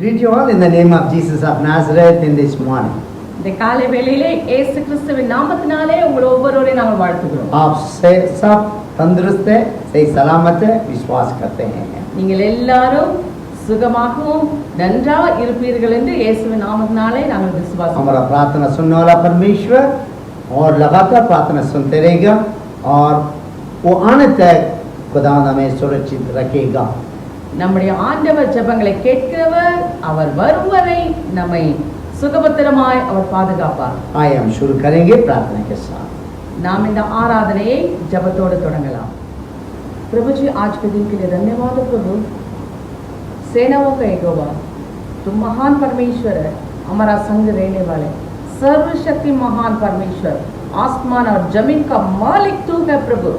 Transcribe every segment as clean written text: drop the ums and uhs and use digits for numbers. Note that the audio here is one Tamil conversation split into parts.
Greet you all in the name of Jesus of Nazareth in this morning. இந்த காலை வேளையிலே இயேசு கிறிஸ்துவின் நாமத்தினாலே உங்கள் ஒவ்வொருவரையும் நாங்கள் வாழ்த்துகிறோம். आप से सब तंदुरुस्त है, सही सलामत है, विश्वास करते हैं. நீங்கள் எல்லாரும் சுகமாகவும் நன்றாக இருப்பீர்கள் என்று இயேசுவின் நாமத்தினாலே நாங்கள் விசுவாசிக்கிறோம். हमारा प्रार्थना सुनने वाला परमेश्वर और लगातार प्रार्थना सुनते रहेगा और वो आने तक खुदावंद हमें सुरक्षित रखेगा. நம்முடைய ஆண்டவர் ஜெபங்களை கேட்கிறவர், அவர் வரும் வரை நம்மை சுகபத்திரமாய் அவர் பாதுகாப்பார். आइए हम शुरू करेंगे प्रार्थना के साथ. நாம் இந்த ஆராதனையை ஜெபத்தோடு தொடங்கலாம். प्रभु जी, आज के दिन के लिए धन्यवाद प्रभु. सेनाओं का यहोवा, तुम महान परमेश्वर है, हमारा संग रहने वाले सर्वशक्ति महान परमेश्वर, आसमान और जमीन का मालिक तू है प्रभु.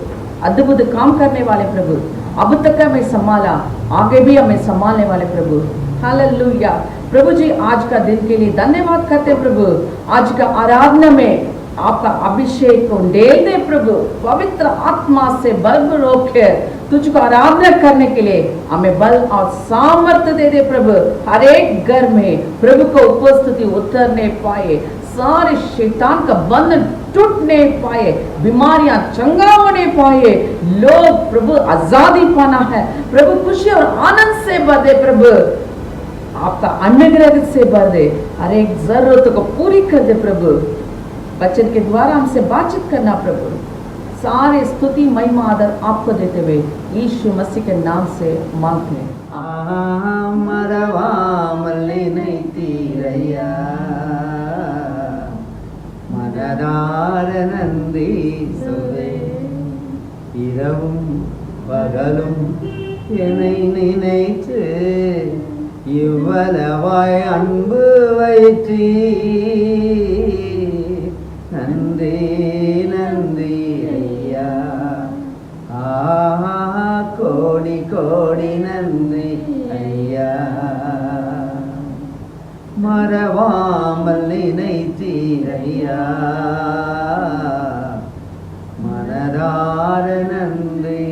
अद्भुत काम करने वाले प्रभु, अब तक हमें संभाला, आगे भी हमें संभालने वाले प्रभु. हालेलुया प्रभु जी, आज का दिन के लिए धन्यवाद करते प्रभु. आज का आराधना में आपका अभिषेक को डेल दे प्रभु. पवित्र आत्मा से बल रोके तुझको आराधना करने के लिए हमें बल और सामर्थ्य दे दे प्रभु. हर एक घर में प्रभु को उपस्थिति उतरने पाए, सारे शैतान का बंधन टूटने पाए, बीमारियां चंगा होने पाए, लोग प्रभु आजादी पाना है प्रभु. खुशी और आनंद से भर दे प्रभु. आपका अनुग्रह से भर दे, हर एक जरूरत को पूरी कर दे प्रभु. वचन के द्वारा हमसे बातचीत करना प्रभु. सारे स्तुति महिमा आदर आपको देते हुए यीशु मसीह के नाम से मांगते हैं. मरवा मल्ली नहीं तीरैया मनदार नंदी सुवे இரவும் பகலும் என்னை நினைத்து இவ்வளவாய் அன்பு வைத்தீ. நன்றி நன்றி ஐயா, கோடி கோடி நன்றி ஐயா. மறவாமல் நினைத்தீர் ஐயா, மனதார நன்றி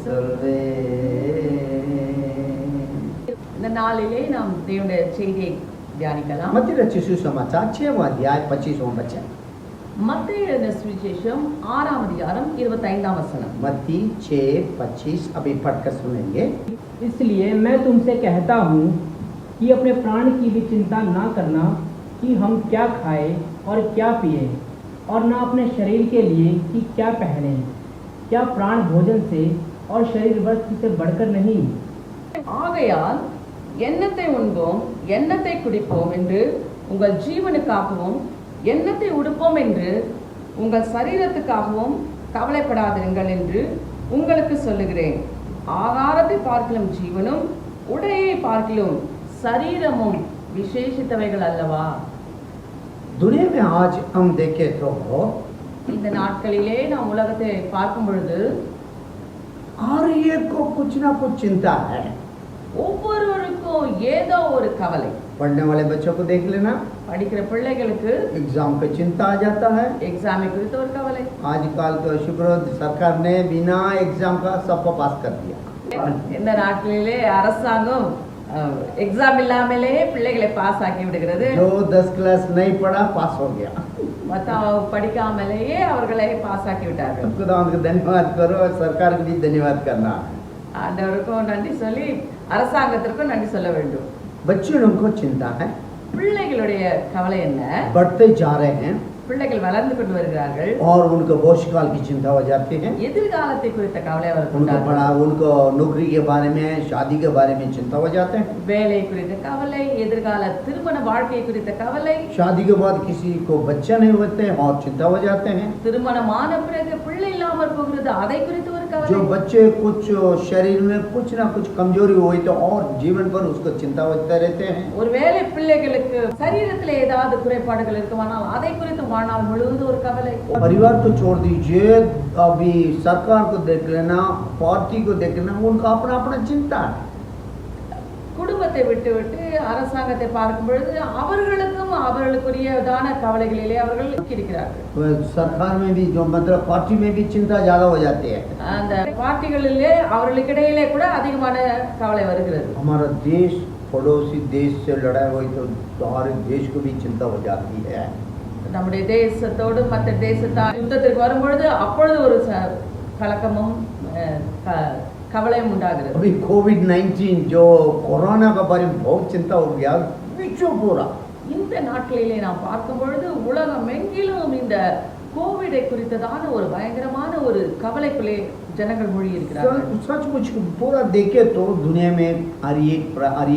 சொல்வே. இந்த நாளிலே நாம் தேவனுடைய செய்தியை தியானிக்கலாம். मत्ती रचित सुसमाचार 6वां अध्याय 25वां वचन. மத்தேயு எழுதின சுவிசேஷம் 6ஆம் அதிகாரம் 25ஆம் வசனம். मत्ती 6:25 अभी पढ़कर सुनेंगे. इसलिए मैं तुमसे कहता हूँ कि अपने प्राण की भी चिंता ना करना कि हम क्या खाएं और क्या पिए, और न अपने शरीर के लिए कि क्या पहने. क्या प्राण भोजन से और शरीर वस्त्र से बढ़कर नहीं. ஆகையால் எண்ணத்தை உண்போம் எண்ணத்தை குடிப்போம் என்று உங்கள் ஜீவனுக்காகவும் எண்ணத்தை உடுப்போம் என்று உங்கள் சரீரத்துக்காகவும் கவலைப்படாதிருங்கள் என்று உங்களுக்கு சொல்லுகிறேன். ஆகாரத்தை பார்க்கலும் ஜீவனும் உடையை பார்க்கலும் சரீரமும் விசேஷித்தவைகள் அல்லவா. दुनिया में आज हम देखे तो இந்த நாட்களிலே நாம் உலகத்தை பார்க்கும் பொழுது हर एक को कुछ ना कुछ चिंता है. ஒவ்வொருவருக்கும் ஏதோ ஒரு கவலை. पढ़ने वाले बच्चों को देख लेना, படிக்கிற பிள்ளைகளுக்கு एग्जाम का चिंता आ जाता है. எக்ஸாமை குறித்த ஒரு கவலை. आजकल तो शुक्र सरकार ने बिना एग्जाम का सबको पास कर दिया. இந்த நாட்களிலே அரசாங்கம் எக்ஸாம் இல்லாமலே பிள்ளைகளை பாஸ் ஆக்கி விடுகிறது. जो 10 क्लास नहीं पढ़ा पास हो गया. படிக்காமலேயே அவர்களை பாஸ் ஆக்கி விட்டார்கள். खुदावंद को धन्यवाद करो और सरकार को भी धन्यवाद करना. ஆண்டவருக்கும் நன்றி சொல்லி அரசாங்கத்திற்கும் நன்றி சொல்ல வேண்டும். बच्चों को चिंता है, பிள்ளைகளுடைய கவலை என்ன? बढ़ते जा रहे हैं பிள்ளைகள் வளர்ந்து கொண்டு வருகிறார்கள். और उनको भविष्यकाल की चिंता हो जाती है. எதிர்காலத்தை குறித்த கவலை அவருக்கு उनको உண்டாகும். पढ़ा उनको नौकरी के बारे में, शादी के बारे में चिंता हो जाते हैं. வேலை குறித்த கவலை, எதிர்கால திருமண வாழ்க்கை குறித்த கவலை, शादी के बाद किसी को बच्चा नहीं होते और चिंता हो जाते हैं. திருமணமான பிறகு பிள்ளை இல்லாமல் போகிறது அதை குறித்து ஒரு जो கவலை. बच्चे कुछ शरीर में कुछ ना कुछ कमजोरी हुई तो और जीवन भर उसको चिंता होते रहते हैं. ஒருவேளை பிள்ளைகளுக்கு சரீரத்தில் ஏதாவது குறைபாடுகள் இருக்குமானால் அதை குறித்து வாழ்நாள் முழுவதும் ஒரு கவலை. परिवार को छोड़ दीजिए, अभी सरकार को देख लेना, पार्टी को देख लेना, उनका अपना अपना चिंता है. குடும்பத்தை விட்டு விட்டு அரசாங்கத்தை பார்க்கும் பொழுது அவர்களுக்கும் அவர்களுக்குரியதான கவலைகளிலே அவர்கள் இருக்கிறார்கள். सरकार में भी जो मतलब पार्टी में भी चिंता ज्यादा हो जाती है. அந்த பார்ட்டிகளிலே அவர்களுக்கு இடையிலே கூட அதிகமான கவலை வருகிறது. हमारा देश पड़ोसी देश से लड़ाई हुई तो सारे देश को भी चिंता हो जाती है। நம்முடைய தேசத்தோடு மற்ற தேசத்தார் யுத்தத்திற்கு வரும்பொழுது அப்பொழுது ஒரு கலக்கமும் கவலையும் உண்டாகிறது. अभी कोविड-19 जो कोरोना के बारे में बहुत चिंता हो गया विश्व पूरा। இந்த நாட்களிலே நாம் பார்க்கும் பொழுது உலகம் எங்கிலும் இந்த கோவிடை குறித்ததான ஒரு பயங்கரமான ஒரு கவலைக்குள்ளே ஜனங்கள் மூழ்கி இருக்கிறார்கள். सचमुच पूरा देखे तो दुनिया में हर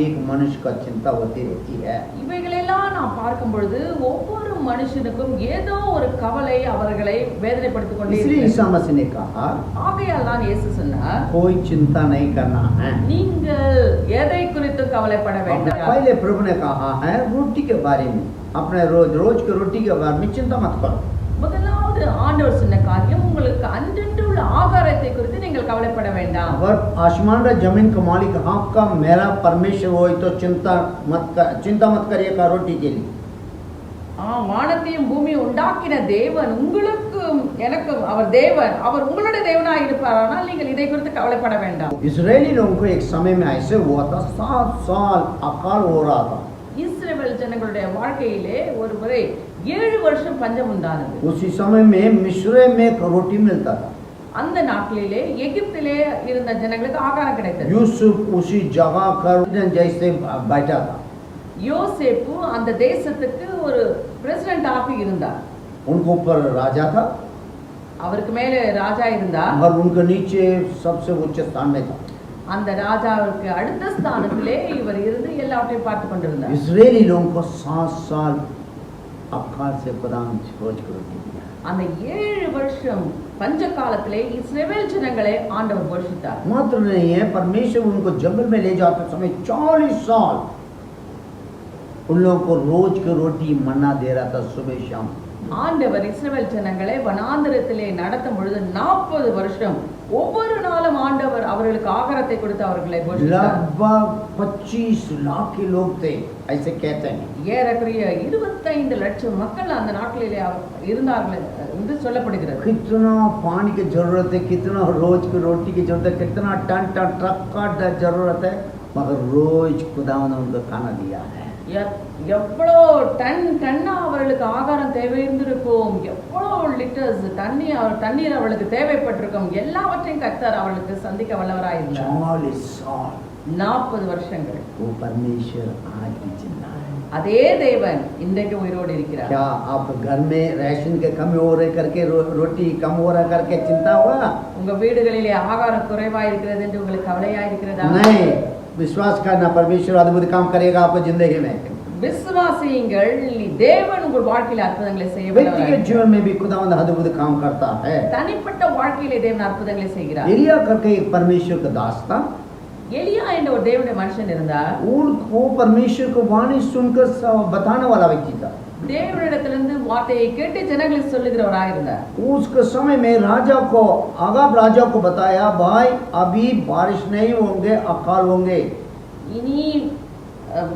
एक मनुष्य का चिंता होती रहती है। இவைகளெல்லாம் நாம் பார்க்கும் பொழுது ஒவ்வொரு மனுஷனுக்கும் ஏதோ ஒரு கவலை அவர்களை வேதனைப்படுத்திக் கொண்டே इसलिए இருக்கிறது. ईसा मसीह ने कहा ஆகையால் தான் இயேசு சொன்னார், कोई चिंता नहीं करना है। நீங்கள் எதை குறித்து கவலைப்பட வேண்டாம். पहले प्रभु ने कहा है रोटी के बारे में, अपने रोज के रोटी के बारे में चिंता मत करो। முதலாவது ஆண்டவர் சொன்ன காரியம், உங்களுக்கு அன்றன்று உள்ள ஆகாரத்தை குறித்து நீங்கள் கவலைப்பட வேண்டாம். अगर आसमान और जमीन का मालिक आपका मेरा परमेश्वर हो तो चिंता मत करिएगा रोटी के लिए। வானத்தையும் பூமியை உண்டாக்கின தேவன் உங்களுக்கும் எனக்கும் அவர் தேவன், அவர் உங்களுடைய தேவனாய் இருப்பாரானால் நீங்கள் இதை குறித்து கவலைப்பட வேண்டாம். इजरायली लोगों को एक समय में ऐसे हुआ था, 7 साल अकाल हो रहा था। இஸ்ரவேல் ஜனங்களுடைய வாழ்க்கையிலே ஒரு முறை 7 வருஷம் பஞ்சம் உண்டானது. उसी समय में मिस्र में रोटी मिलता था। அந்த நாட்களிலே எகிப்திலே இருந்த ஜனங்களுக்கு ஆகாரம் கிடைத்தது. यूसुफ उसी जगह कर जैसे बैठा था। யோசேப்பு அந்த தேசத்துக்கு ஒரு பிரசிடென்டாக இருந்தார். उनको ऊपर राजा था அவருக்கு மேலே ராஜா இருந்தார். और उनके नीचे सबसे उच्च स्थान में था। அந்த ராஜாவுக்கு அடுத்த ஸ்தானத்திலே இவர் இருந்து எல்லாவற்றையும் பார்த்து கொண்டிருந்தார். इजरायली लोगों को 7 साल अकाल से खुदा रोज को रोटी दिया। அந்த 7 வருஷம் பஞ்ச காலத்திலே இஸ்ரவேல் ஜனங்களை ஆண்டவர் போஷித்தார். मात्र नहीं है, परमेश्वर उनको जंगल में ले जाते समय 40 साल उन लोगों को रोज की रोटी मन्ना दे रहा था सुबह शाम। ஆண்டவர் இஸ்ரவேல் ஜனங்களை வனாந்தரத்திலே நடத்தும் பொழுது 40 வருஷம் ஒவ்வொரு நாளும் ஆண்டவர் அவர்களுக்கு ஆகாரத்தை கொடுத்து அவர்களை போஷித்தார். लगभग 25 लाख के लोग थे ऐसे कहते हैं। ஏறக்குறைய 25 லட்சம் மக்கள் அந்த நாட்களிலே இருந்தார்கள் என்று சொல்லப்படுகிறது. कितना पानी की जरूरत है, कितना रोज की रोटी की जरूरत है, कितना टन ट्रक का जरूरत है, मगर रोज खुदा ने उनको खाना दिया है। எவ்வளோ டன்னா அவர்களுக்கு ஆகாரம் தேவை இருந்திருக்கும், எவ்வளோ லிட்டர்ஸ் தண்ணீர் அவளுக்கு தேவைப்பட்டிருக்கும், எல்லாவற்றையும் கர்த்தர் அவளுக்கு சந்திக்க வல்லவராய் இருந்தார். 40 வருஷங்கள் वो परमेश्वर आज भी जिंदा है। அதே தேவன் இன்றைக்கு உயிரோடு இருக்கிறார். क्या आप घर में राशन के कमी हो रहे करके रोटी कम हो रहा करके चिंता हुआ? உங்க வீடுகளிலே ஆகாரம் குறைவா இருக்கிறது என்று உங்களுக்கு கவலையா இருக்கிறதா? नहीं, विश्वास करना, परमेश्वर अद्भुत काम करेगा आपको जिंदगी में। விசுவாசியுங்கள், தேவன் உங்கள் வாழ்க்கையில அற்புதங்களை செய்ய व्यक्तिगत जीवन में भी खुदावंद अद्भुत काम करता है। தனிப்பட்ட வாழ்க்கையிலே தேவன் அற்புதங்களை செய்கிறார். एलिया करके एक परमेश्वर का दास था। எலியா என்ற ஒரு தேவனுடைய மனுஷன் இருந்தார். वो परमेश्वर को वाणी सुनकर बताने वाला व्यक्ति था। தேவனிடத்திலிருந்து வார்த்தையை கேட்டு ஜனங்களுக்கு சொல்லுகிறவராக இருந்தார். उसके समय में राजा को आगाब राजा को बताया, भाई अभी बारिश नहीं होंगे, अकाल होंगे। இனி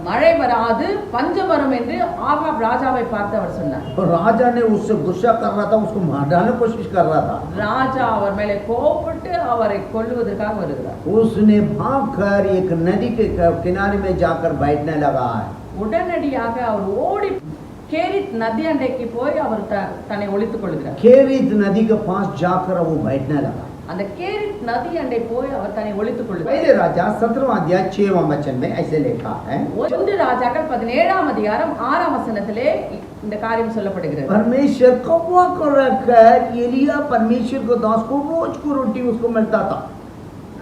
மழை வராது, பஞ்சம் வரும் என்று ஆகாப் ராஜாவை பார்த்து அவர் சொன்னார். राजा ने उससे गुस्सा कर रहा था, उसको मार डालने की कोशिश कर रहा था। ராஜா அவர் மேலே கோபப்பட்டு அவரை கொல்லுவதற்காக வருகிறார். उसने भागकर एक नदी के किनारे में जाकर बैठने लगा है। உடனடியாக அவர் ஓடி கேரித் நதி அண்டைக்கு போய் அவர் தன்னை ஒளித்துக் கொள்கிறார். केरित नदी के पास जाकर वो बैठने लगा। அந்த கேரித் நதி அண்டை போய் அவர் தன்னை ஒளித்துக் கொள்கிறார். पहले राजा 17वां अध्याय 6वां वचन में ऐसे लिखा है। 1 ராஜாக்கள் 17ஆம் அதிகாரம் 6ஆம் வசனத்திலே இந்த காரியம் சொல்லப்படுகிறது. परमेश्वर कौवा को रखकर एलिया परमेश्वर को दास को रोज को रोटी उसको मिलता था।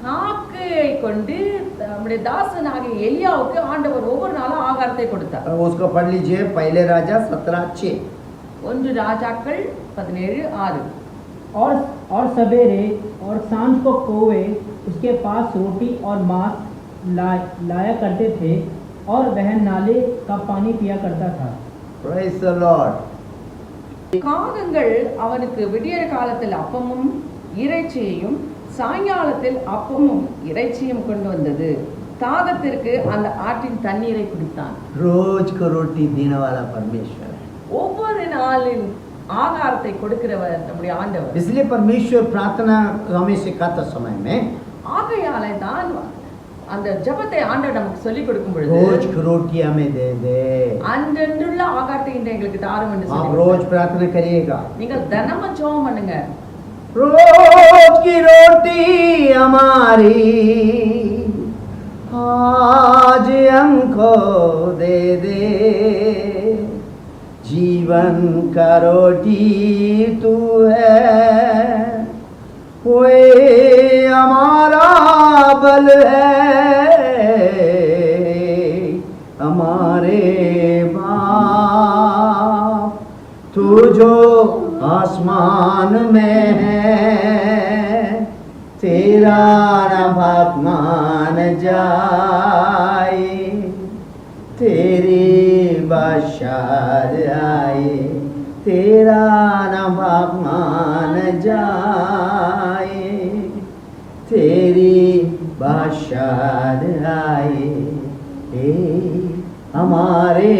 காக்கையை கொண்டு நம்முடைய தாசனாகிய எலியாவுக்கு ஆண்டவர் ஒவ்வொரு நாளும் ஆகாரத்தை கொடுத்தார். उसको पढ़ लीजिए, पहले राजा 17:6। 1 ராஜாக்கள் 17:6। और सवेरे और सांझ को कौवे उसके पास रोटी और मांस लाया करते थे और वह नाले का पानी पिया करता था। Praise the Lord. காகங்கள் அவனுக்கு விடியற் காலத்தில் அப்பமும் இறைச்சியையும் சாயங்காலத்தில் அப்பமும் இறைச்சியும் கொண்டு வந்தது. தாகத்திற்கு அந்த ஆற்றின் தண்ணீரை குடித்தான். रोज को रोटी देने वाला परमेश्वर है। ஒவ்வொரு நாளின் ஆகாரத்தை கொடுக்கிறவர் நம்முடைய ஆண்டவர். इसलिए परमेश्वर प्रार्थना हमें सिखाता समय में ஆகையாலே தான் அந்த ஜெபத்தை ஆண்டவர் நமக்கு சொல்லிக் கொடுக்கும் பொழுது रोज की रोटी हमें दे दे। அன்றன்றுள்ள ஆகாரத்தை இன்று எங்களுக்கு தாரும் என்று आप சொல்லி रोज प्रार्थना करिएगा। நீங்கள் தினமும் ஜெபம் பண்ணுங்க। रोज की रोटी हमारी आज हमको दे दे, जीवन का रोटी तू है, ओए हमारा बल है, हमारे बाप तू जो आसमान में है, तेरा नाम मान जाए, तेरी बादशाह आए, तेरा नाम मान जाए, तेरी बादशाह आए, ए हमारे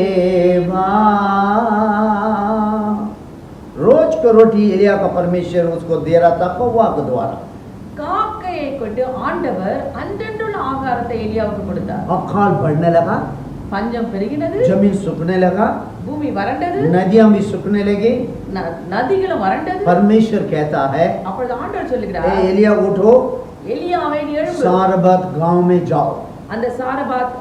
बाप। रोज को रोटी एलिया का परमेश्वर उसको दे रहा था कौवा के द्वारा। காக்கையை கொண்டு ஆண்டவர் அன்றன்றுள்ள ஆகாரத்தை எலியாவுக்கு கொடுத்தார்। अकाल बढ़ने लगा, பஞ்சம் பெருகினது, जमीन सूखने लगा, பூமி வறண்டது, नदियां भी सूखने लगी। நதிகளும் வறண்டது। परमेश्वर कहता है, அப்பொழுது ஆண்டவர் ए சொல்லுகிறார், एलिया उठो, எலியாவே நீ எழும்பு, सारबत गांव में जाओ। அந்த சாரபாத்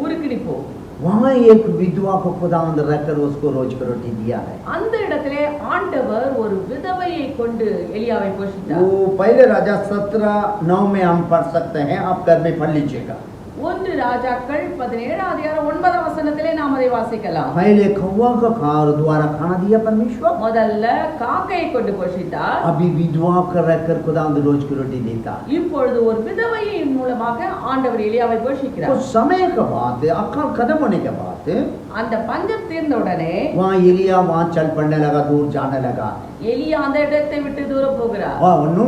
ஊருக்கு நீ போ। वहां एक विधवा को खुदावंद रखकर उसको रोज की रोटी दिया है। அந்த இடத்திலே ஆண்டவர் ஒரு விதவையை கொண்டு எலியாவை போஷித்தார்। वो पहले राजा 17:9 में हम पढ़ सकते हैं, आप घर में पढ़ लीजिएगा। 1 ராஜாக்கள் 17 அதிகாரம் 9 வசனத்திலே நாம் அதை வாசிக்கலாம்। पहले कौवा का द्वारा खाना दिया परमेश्वर, முதல்ல காக்கையை கொண்டு போஷித்தார், अभी विधवा कर रखकर खुदावंद रोज की रोटी देता है। இப்பொழுது ஒரு விதவையின் மூலமாக ஆண்டவர் எலியாவை போஷிக்கிறார்। कुछ समय के बाद अकाल खत्म होने के बाद அந்த பஞ்சம் தீர்ந்த உடனே वहाँ एलिया वहाँ चल पड़ने लगा, दूर जाने लगा। எலியா அந்த இடத்தை விட்டு தூரம் போகிறார்।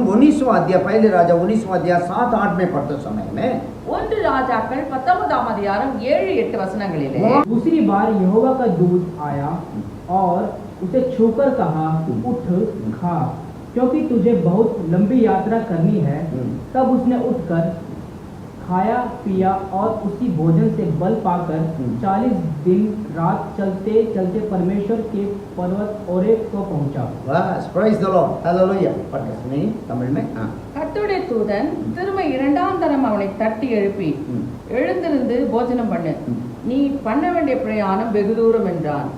19वां अध्याय, पहले राजा 19वां अध्याय 7-8 में पढ़ते समय में 1 ராஜாக்கள் 19ஆம் அதிகாரம் 7-8 वचनங்களிலே दूसरी बार यहोवा का दूत आया और उसे छूकर कहा, उठ खा, क्योंकि तुझे बहुत लंबी यात्रा करनी है। तब उसने उठकर खाया पिया और उसी भोजन से बल पाकर 40 दिन रात चलते चलते परमेश्वर के पर्वत ओरेब को पहुंचा। बस praise the Lord, hallelujah। पढ़ते समय तमिल में கர்த்தருடைய தூதன் திரும்ப 2ஆம் தரம் அவனை தட்டி எழுப்பி, எழுந்திருந்து போஜனம் பண்ணு, நீ பண்ண வேண்டிய பிரயாணம் வெகு தூரம் என்றான்।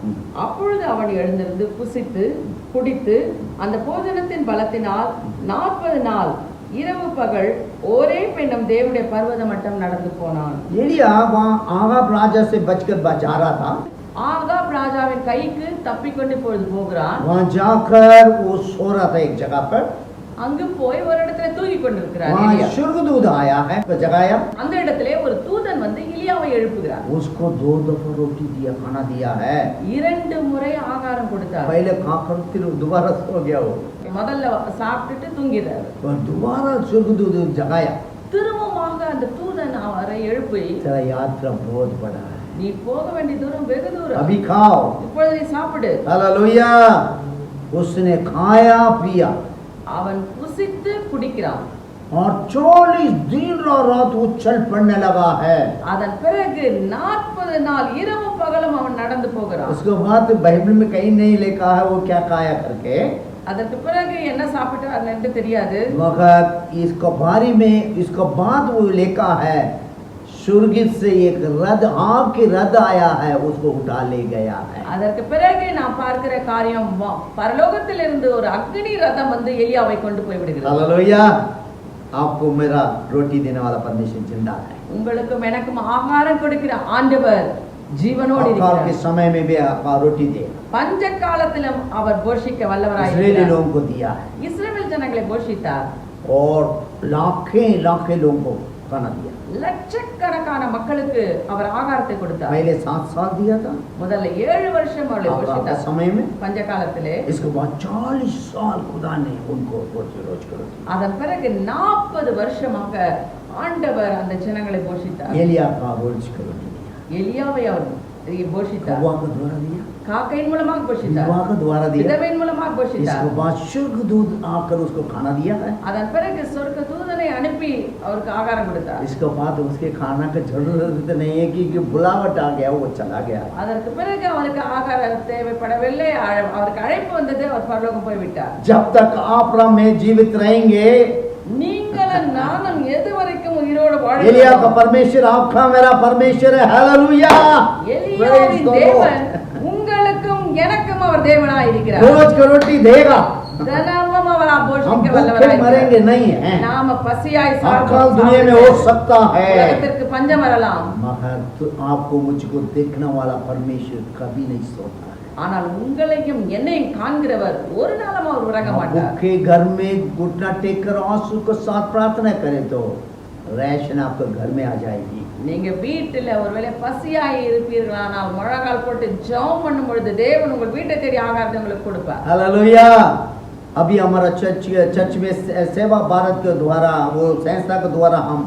அப்பொழுது அவன் எழுந்திருந்து புசித்து குடித்து அந்த போஜனத்தின் பலத்தினால் 40 நாள் இரவு பகல் ஓரேப் என்னும் தேவனுடைய பர்வத மட்டம் நடந்து போனான்। एलिया वहाँ आगाब राजा से बचकर जा रहा था। ஆகாப் ராஜாவின் கைக்கு தப்பிக்கொண்டு இப்பொழுது போகிறான்। वहाँ जाकर वो सो रहा था एक जगह पर। அங்கு போய் ஒரு இடத்துல தூங்கி கொண்டிருக்கிறார் वहाँ எலியா। स्वर्गदूत आया है, तो जगाया। அந்த இடத்திலே ஒரு தூதன் வந்து எலியாவை எழுப்புகிறார்। उसको 2 दफा रोटी दिया, खाना दिया है। 2 முறை ஆகாரம் கொடுத்தார்। पहले खाकर फिर दोबारा सो गया वो, முதல்ல சாப்பிட்டுட்டு தூங்கிறார்। और दोबारा स्वर्गदूत जगाया। திரும்பமாக அந்த தூதன் அவரை எழுப்பி, तेरा यात्रा बहुत बड़ा है, நீ போக வேண்டிய தூரம் வெகு தூரம், अभी खाओ। இப்பொழுது நீ சாப்பிடு। हालेलुया। उसने खाया पिया அவன் புசித்து குடிக்கிறான்। और 40 दिन रात वो चल पड़ने लगा है। அதன் பிறகு 40 நாள் இரவு பகலும் அவன் நடந்து போகிறான்। उसके बाद बाइबल में कहीं नहीं लिखा है वो क्या खाया करके, அதற்கு பிறகு என்ன சாப்பிட்டார் என்று தெரியாது। मगर इसको बारी में इसको बाद वो लिखा है, स्वर्ग से एक रथ, आग की रथ आया है, उसको उठा ले गया है। அதற்கு பிறகு நாம் பார்க்கிற காரியம், பரலோகத்திலிருந்து ஒரு அக்னி ரதம் வந்து எலியாவை கொண்டு போய் விடுகிறது। हालेलुया। आपको मेरा रोटी देने वाला परमेश्वर जिंदा है। உங்களுக்கும் எனக்கும் ஆகாரம் கொடுக்கிற ஆண்டவர் ஜீவனோடு अकाल के இருக்கிறார்। समय में भी आपका रोटी दे, பஞ்ச காலத்திலும் அவர் போஷிக்க வல்லவராய் इस्राएली இருக்கிறார்। लोगों को दिया है, இஸ்ரவேல் ஜனங்களை போஷித்தார்। और लाखें लाखें लोगों को खाना दिया। லட்சக்கணக்கான மக்களுக்கு அவர் ஆகாரத்தை கொடுத்தார்। पहले 7 साल दिया था முதல்ல 7 வருஷம் அவளை आपका போஷித்தார் समय में, பஞ்ச காலத்திலே। इसके बाद 40 साल खुदा ने उनको रोज की रोटी। அதன் பிறகு 40 வருஷமாக ஆண்டவர் அந்த ஜனங்களை போஷித்தார்। एलिया का रोज की रोटी दिया, எலியாவை அவர் போஷித்தார்। कौवा का द्वारा दिया, காக்கையின் மூலமாக போஷித்தார், विधवा का द्वारा दिया। விதவையின் மூலமாக போஷித்தார்। इसके बाद स्वर्गदूत आकर उसको खाना दिया है। அதன் பிறகு சொர்க்க தூதனை தூதனை அனுப்பி அவருக்கு ஆகாரம் கொடுத்தார். इसके बाद उसके खाना का जरूरत नहीं है कि बुलावट आ गया वो चला गया. அதற்கு பிறகு அவருக்கு ஆகாரம் தேவைப்படவில்லை. அவருக்கு அழைப்பு வந்தது, அவர் பரலோகம் போய் விட்டார். जब तक आप और मैं जीवित रहेंगे, நீங்களும் நானும் எதுவரைக்கும் உயிரோடு एलिया का வாழ்கிறோம், परमेश्वर आपका मेरा परमेश्वर है. हालेलुया. எலியாவின் தேவன் உங்களுக்கும் எனக்கும் அவர் தேவனாய் இருக்கிறார். रोज की रोटी देगा. தினமும் அவர் हम போஷிக்க भूखे வல்லவராய் मरेंगे இருக்கிறார். नहीं है. நாம பசியாய் अकाल दुनिया में हो सकता है, உலகத்திற்கு பஞ்சம் வரலாம், मगर तो आपको मुझको देखने वाला परमेश्वर कभी नहीं सोता है. ஆனால் உங்களையும் என்னையும் காண்கிறவர் ஒரு நாளும் அவர் உறங்க आप மாட்டார். भूखे घर में घुटना टेक कर आंसू के साथ प्रार्थना करें तो राशन आपके घर में आ जाएगी. நீங்க வீட்டுல ஒருவேளை பசியாய் இருப்பீர்களானால் முழங்கால் போட்டு ஜெபம் பண்ணும் பொழுது தேவன் உங்கள் வீட்டை தேடி ஆகாரத்தை உங்களுக்கு கொடுப்பார். हालेलुया. अभी हमारा चर्च में सेवा भारत के द्वारा, वो संस्था के द्वारा हम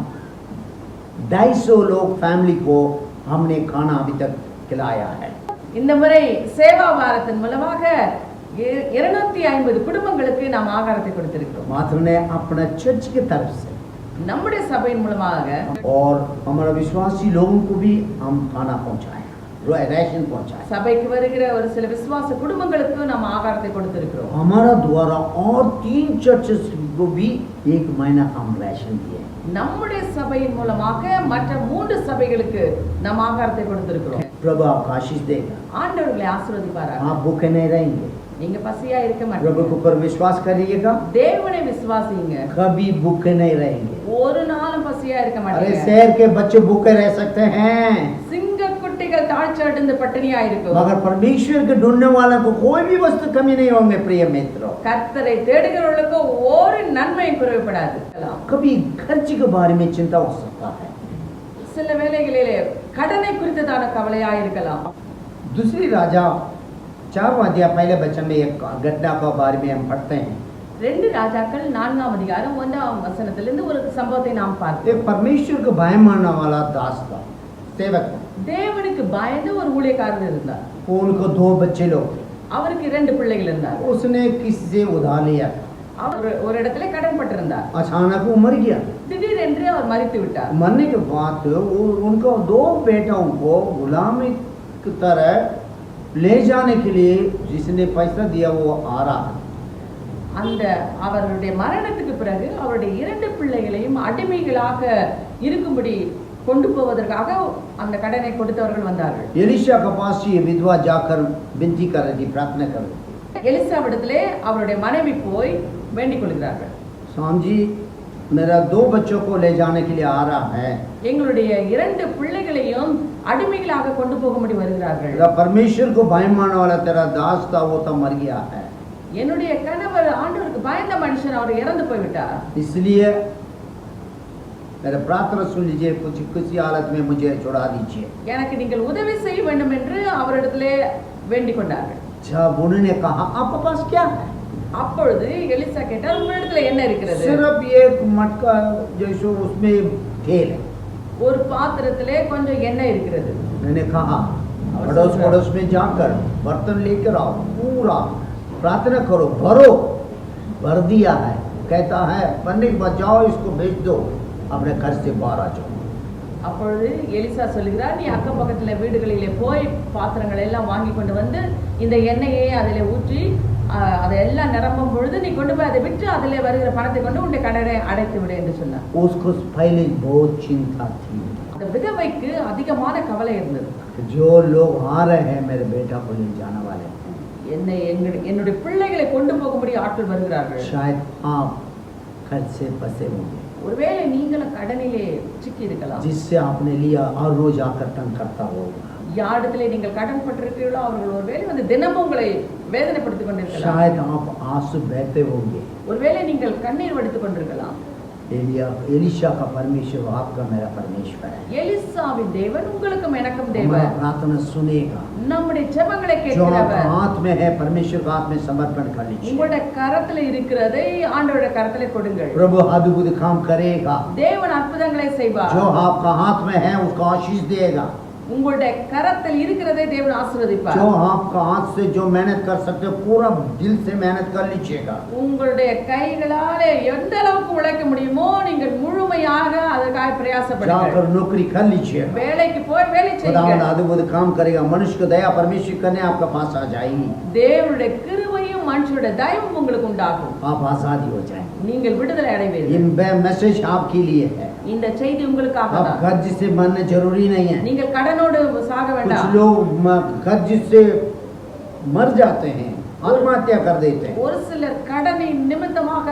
250 लोग फैमिली को हमने खाना अभी तक खिलाया है. இந்த முறை சேவா வாரத்தின் மூலமாக 250 குடும்பங்களுக்கு நாம் ஆகாரத்தை கொடுத்திருக்கிறோம். मात्र ने अपना चर्च की तरफ से நம்முடைய சபையின் மூலமாக और हमारा विश्वासी लोगों को भी हम खाना पहुंचाए, राशन पहुंचाए. சபைக்கு வருகிற ஒரு சில விசுவாச குடும்பங்களுக்கு நாம் ஆகாரத்தை கொடுத்திருக்கிறோம். हमारा द्वारा और 3 चर्चेस को भी 1 महीना हम राशन दिए. நம்முடைய சபையின் மூலமாக மற்ற 3 சபைகளுக்கு நாம் ஆகாரத்தை கொடுத்திருக்கிறோம். प्रभु आपको आशीष देगा. ஆண்டவர்களை ஆசீர்வதிப்பாராக. आप भूखे नहीं रहेंगे. நீங்க பசியா இருக்க प्रभु மாட்டீங்க. के ऊपर विश्वास करिएगा, தேவனை விசுவாசிங்க. कभी भूखे नहीं रहेंगे. ஒரு நாளும் பசியா இருக்க अरे மாட்டீங்க. शहर के बच्चे भूखे रह सकते हैं, சிங்க குட்டிகள் தாழ்ச்சாடுந்து பட்டினியா இருக்கும். मगर परमेश्वर के ढूंढने वाले को कोई भी वस्तु कमी नहीं होंगे. प्रिय मित्रों, கர்த்தரை தேடுகிறவர்களுக்கு ஒரு நன்மையும் குறைவுபடாது. कभी खर्च के बारे में चिंता हो सकता है. சில வேளைகளிலே கடனை குறித்ததான கவலையா இருக்கலாம். दूसरी राजा 4वां अध्याय पहले वचन में एक घटना के बारे में हम पढ़ते हैं. 2 ராஜாக்கள் 4ஆம் அதிகாரம் 1ஆம் வசனத்திலிருந்து ஒரு சம்பவத்தை நாம் एक பார்த்தோம். परमेश्वर को भय मानने वाला दास था, सेवक था. தேவனுக்கு பயந்து ஒரு ஊழியக்காரர் இருந்தார். उनको 2 बच्चे लोग थे. அவருக்கு 2 பிள்ளைகள் இருந்தார். उसने किसी से उधार लिया था. அவர் ஒரு இடத்துல கடன் பட்டிருந்தார். अचानक वो मर गया. திடீரென்று அவர் மரித்து விட்டார். मरने के बाद उनको 2 बेटाओं को गुलामी की तरह ले जाने के लिए जिसने पैसा दिया वो आ रहा है. அந்த அவருடைய மரணத்துக்கு பிறகு அவருடைய 2 பிள்ளைகளையும் அடிமைகளாக இருக்கும்படி கொண்டு போவதற்காக அந்த கடனை கொடுத்தவர்கள் வந்தார்கள். एलिशा के पास ये विधवा जाकर विनती कर रही थी, प्रार्थना कर रही थी. எலிசாவிடத்திலே அவருடைய மனைவி போய் வேண்டிக் கொள்கிறார்கள். स्वामी जी, मेरा 2 बच्चों को ले जाने के लिए आ रहा है. எங்களுடைய 2 பிள்ளைகளையும் அடிமைகளாக கொண்டு போகும்படி வருகிறார்கள். तेरा परमेश्वर को भय मानने वाला तेरा दास था, वो तो मर गया है. என்னுடைய கணவர் ஆண்டவருக்கு பயந்த மனுஷன், அவர் இறந்து போய்விட்டார். इसलिए मेरा प्रार्थना सुन लीजिए, कुछ किसी हालत में मुझे छुड़ा दीजिए. எனக்கு நீங்கள் உதவி செய்ய வேண்டும் என்று அவரிடத்திலே வேண்டிக் கொண்டார்கள். जब उन्होंने कहा आपके पास क्या है? அப்பொழுது எலிசா கேட்டார், உங்களிடத்துல என்ன இருக்கிறது? सिर्फ एक मटका जैसे उसमें तेल है. ஒரு பாத்திரத்திலே கொஞ்சம் எண்ணெய் இருக்கிறது. मैंने कहा पड़ोस पड़ोस में जाकर बर्तन लेकर आओ, पूरा प्रार्थना करो, भरो. भर दिया है. कहता है पन्नी बचाओ, इसको भेज दो, अपने घर से बाहर आ जाओ. அப்பொழுது எலிசா சொல்லுகிறார், நீ அக்கம் பக்கத்துல வீடுகளிலே போய் பாத்திரங்கள் எல்லாம் வாங்கி கொண்டு வந்து இந்த எண்ணெயை அதிலே ஊற்றி அதெல்லாம் நிரம்பும் பொழுது நீ கொண்டு போய் அதை விற்று அதிலே வருகிற பணத்தை கொண்டு உன்னுடைய கடனை அடைத்து விடு என்று சொன்னார். उसको पहले बहुत चिंता थी. அந்த விதவைக்கு அதிகமான கவலை இருந்தது. जो लोग आ रहे हैं मेरे बेटा को ले जाने वाले, என்னுடைய பிள்ளைகளை கொண்டு போகும்படி ஆட்கள் வருகிறார்கள். शायद आप घर से फंसे होंगे, ஒருவேளை நீங்களும் கடனிலே சிக்கி இருக்கலாம். जिससे आपने लिया और रोज आकर तंग करता होगा. யாரிடத்திலே நீங்கள் கடன் பட்டிருக்கிறீர்களோ அவர்கள் ஒருவேளை வந்து தினமும் உங்களை வேதனைப்படுத்திக் கொண்டிருக்கலாம். शायद आप आंसू बहते होंगे. ஒருவேளை நீங்கள் கண்ணீர் வடித்துக் கொண்டிருக்கலாம். एलिशा का परमेश्वर आपका मेरा परमेश्वर है. எலிசாவின் தேவன் உங்களுக்கும் எனக்கும் हमारा தேவன். प्रार्थना सुनेगा. நம்முடைய ஜெபங்களை जो கேட்கிறவர். आपके हाथ में है, परमेश्वर के हाथ में समर्पण कर लीजिए. உங்களுடைய கரத்துல இருக்கிறதை ஆண்டவருடைய கரத்திலே கொடுங்கள். प्रभु अद्भुत काम करेगा. தேவன் அற்புதங்களை செய்வார். जो आपका हाथ में है उसको आशीष देगा. உங்களுடைய கரத்தில் இருக்கிறதை தேவன் ஆசீர்வதிப்பார். जो आपका हाथ से जो मेहनत कर सकते हो पूरा दिल से मेहनत कर लीजिएगा. உங்களுடைய கைகளாலே எந்த அளவுக்கு உழைக்க முடியுமோ நீங்கள் முழுமையாக அதற்காக பிரயாசப்படுங்கள். जाकर नौकरी कर लीजिएगा. வேலைக்கு போய் வேலை खुदावंद செய்யுங்கள். अद्भुत काम करेगा. मनुष्य को दया परमेश्वर करने आपका पास आ जाएगी. தேவனுடைய கிருபையும் மனுஷனுடைய தயவும் உங்களுக்கு உண்டாகும். आप आजादी हो जाएंगे. நீங்கள் விடுதலை அடைவீர்கள். ये मैसेज आपके लिए है. இந்த செய்தி உங்களுக்காக आप தான். कर्ज से मरना जरूरी नहीं है. நீங்கள் கடனோடு சாக कुछ வேண்டாம். लोग कर्ज से मर जाते हैं, आत्महत्या कर देते हैं. ஒரு சிலர் கடனின் நிமித்தமாக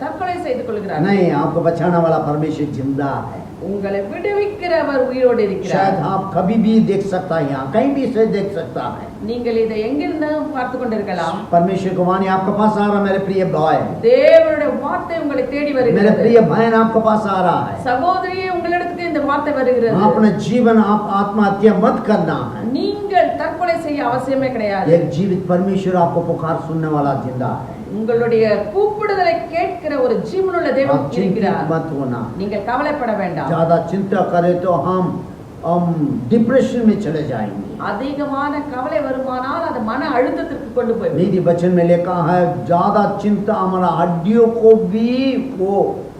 தற்கொலை செய்து கொள்கிறார்கள். नहीं, आपको बचाने वाला परमेश्वर जिंदा है. உங்களை விடுவிக்கிறவர் உயிரோடு இருக்கிறார். शायद आप कभी भी देख सकता है, यहाँ कहीं भी से देख सकता है. நீங்கள் இதை எங்கிருந்தும் பார்த்து கொண்டிருக்கலாம். परमेश्वर की वाणी आपके पास आ रहा, मेरे प्रिय भाई. தேவனுடைய வார்த்தை உங்களை தேடி मेरे வருகிறது. प्रिय बहन आपके पास आ रहा है. சகோதரியே உங்களிடத்துக்கு இந்த வார்த்தை வருகிறது. अपने जीवन आप आत्महत्या मत करना है. நீங்கள் தற்கொலை செய்ய அவசியமே கிடையாது. एक जीवित परमेश्वर आपको पुकार सुनने वाला जिंदा है. உங்களுடைய கூப்பிடுதலை கேட்கிற ஒரு ஜீவனுள்ள தேவன் आप चिंतित இருக்கிறார். मत होना. நீங்கள் கவலைப்பட வேண்டாம். ज्यादा चिंता करे तो हम डिप्रेशन में चले जाएंगे. அதிகமான கவலை வருமானால் அது மன அழுத்தத்திற்கு கொண்டு போய் नीति वचन में लिखा है, ज्यादा चिंता हमारा हड्डियों को भी वो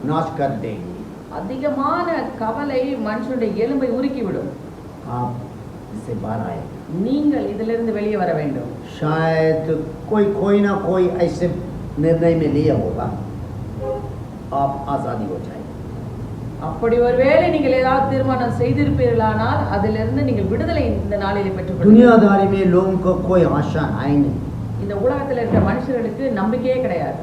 नाश कर देगी. அதிகமான கவலை மனுஷனுடைய எலும்பை உருக்கிவிடும். आप इससे बाहर आए. நீங்கள் இதிலிருந்து வெளியே வர வேண்டும். शायद कोई ना कोई ऐसे निर्णय में लिया होगा, आप आजादी हो जाएगी. அப்படி ஒருவேளை நீங்கள் ஏதாவது தீர்மானம் செய்திருப்பீர்களானால் அதிலிருந்து நீங்கள் விடுதலை இந்த நாளிலே பெற்றுக்கொள்ளுங்கள். दुनियादारी में लोगों को कोई आशा है नहीं. இந்த உலகத்தில் இருக்கிற மனுஷர்களுக்கு நம்பிக்கையே கிடையாது.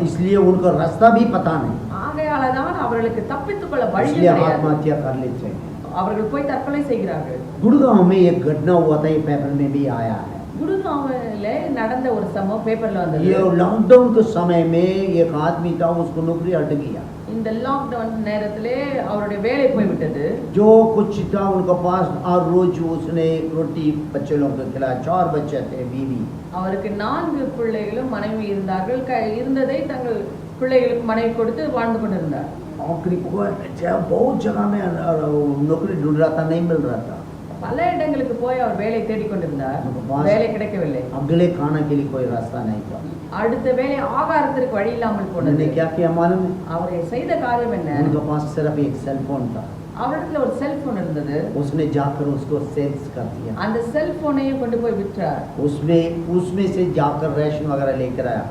इसलिए उनको रास्ता भी पता नहीं. ஆகையால தான் அவர்களுக்கு தப்பித்துக் கொள்ள வழி इसलिए கிடையாது. आत्महत्या कर लेते हैं. அவர்கள் போய் தற்கொலை செய்கிறார்கள். गुड़गांव में एक घटना हुआ था, ये पेपर में भी आया है. குருகாவிலே நடந்த ஒரு சம்பவம் பேப்பர்ல ये வந்தது. लॉकडाउन के समय में एक आदमी था, उसको नौकरी हट गया. இந்த லாக்டவுன் நேரத்திலே அவருடைய வேலை போய்விட்டது. जो कुछ था उनके पास, और रोज उसने रोटी बच्चे लोगों को खिलाया. 4 बच्चे थे, बीवी. அவருக்கு 4 பிள்ளைகளும் மனைவி இருந்தார்கள். இருந்ததை தங்கள் பிள்ளைகளுக்கு மனைவி கொடுத்து வாழ்ந்து கொண்டிருந்தார். नौकरी को बहुत जगह में नौकरी ढूंढ रहा था, नहीं मिल रहा था. பல இடங்களுக்கு போய் அவர் வேலை தேடிக் கொண்டிருந்தார். வேலை கிடைக்கவில்லை. अगले खाने के लिए कोई रास्ता नहीं था. அடுத்த வேலை ஆகாரத்திற்கு வழி இல்லாமல் போனது. उन्होंने क्या किया मालूम? அவரை செய்த காரியம் என்ன? उनके पास सिर्फ एक सेल फोन था. அவரிடத்துல ஒரு செல்போன் இருந்தது. उसने जाकर उसको सेल्स कर दिया. அந்த செல்போனையும் கொண்டு போய் விற்றார். उसमें से जाकर रेशन वगैरह लेकर आया.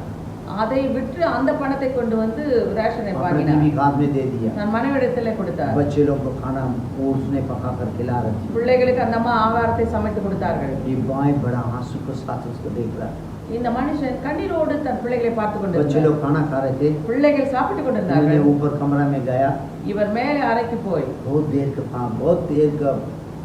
அதை விற்று அந்த பணத்தை கொண்டு வந்து ரேஷனை अपने வாங்கினார். बीवी हाथ में दे दिया. நான் மனைவிடத்திலே கொடுத்தார். बच्चे लोग को खाना उसने पका कर खिला रही थी. பிள்ளைகளுக்கு அந்த அம்மா ஆகாரத்தை சமைத்து கொடுத்தார்கள். ये बाएं बड़ा आंसू के साथ उसको देख रहा. இந்த மனுஷன் கண்ணீரோடு தன் பிள்ளைகளை பார்த்து बच्चे கொண்டிருந்தார். लोग खाना खा रहे थे. பிள்ளைகள் சாப்பிட்டு मैंने கொண்டிருந்தார்கள். ऊपर कमरा में गया. இவர் மேலே அறைக்கு போய் बहुत देर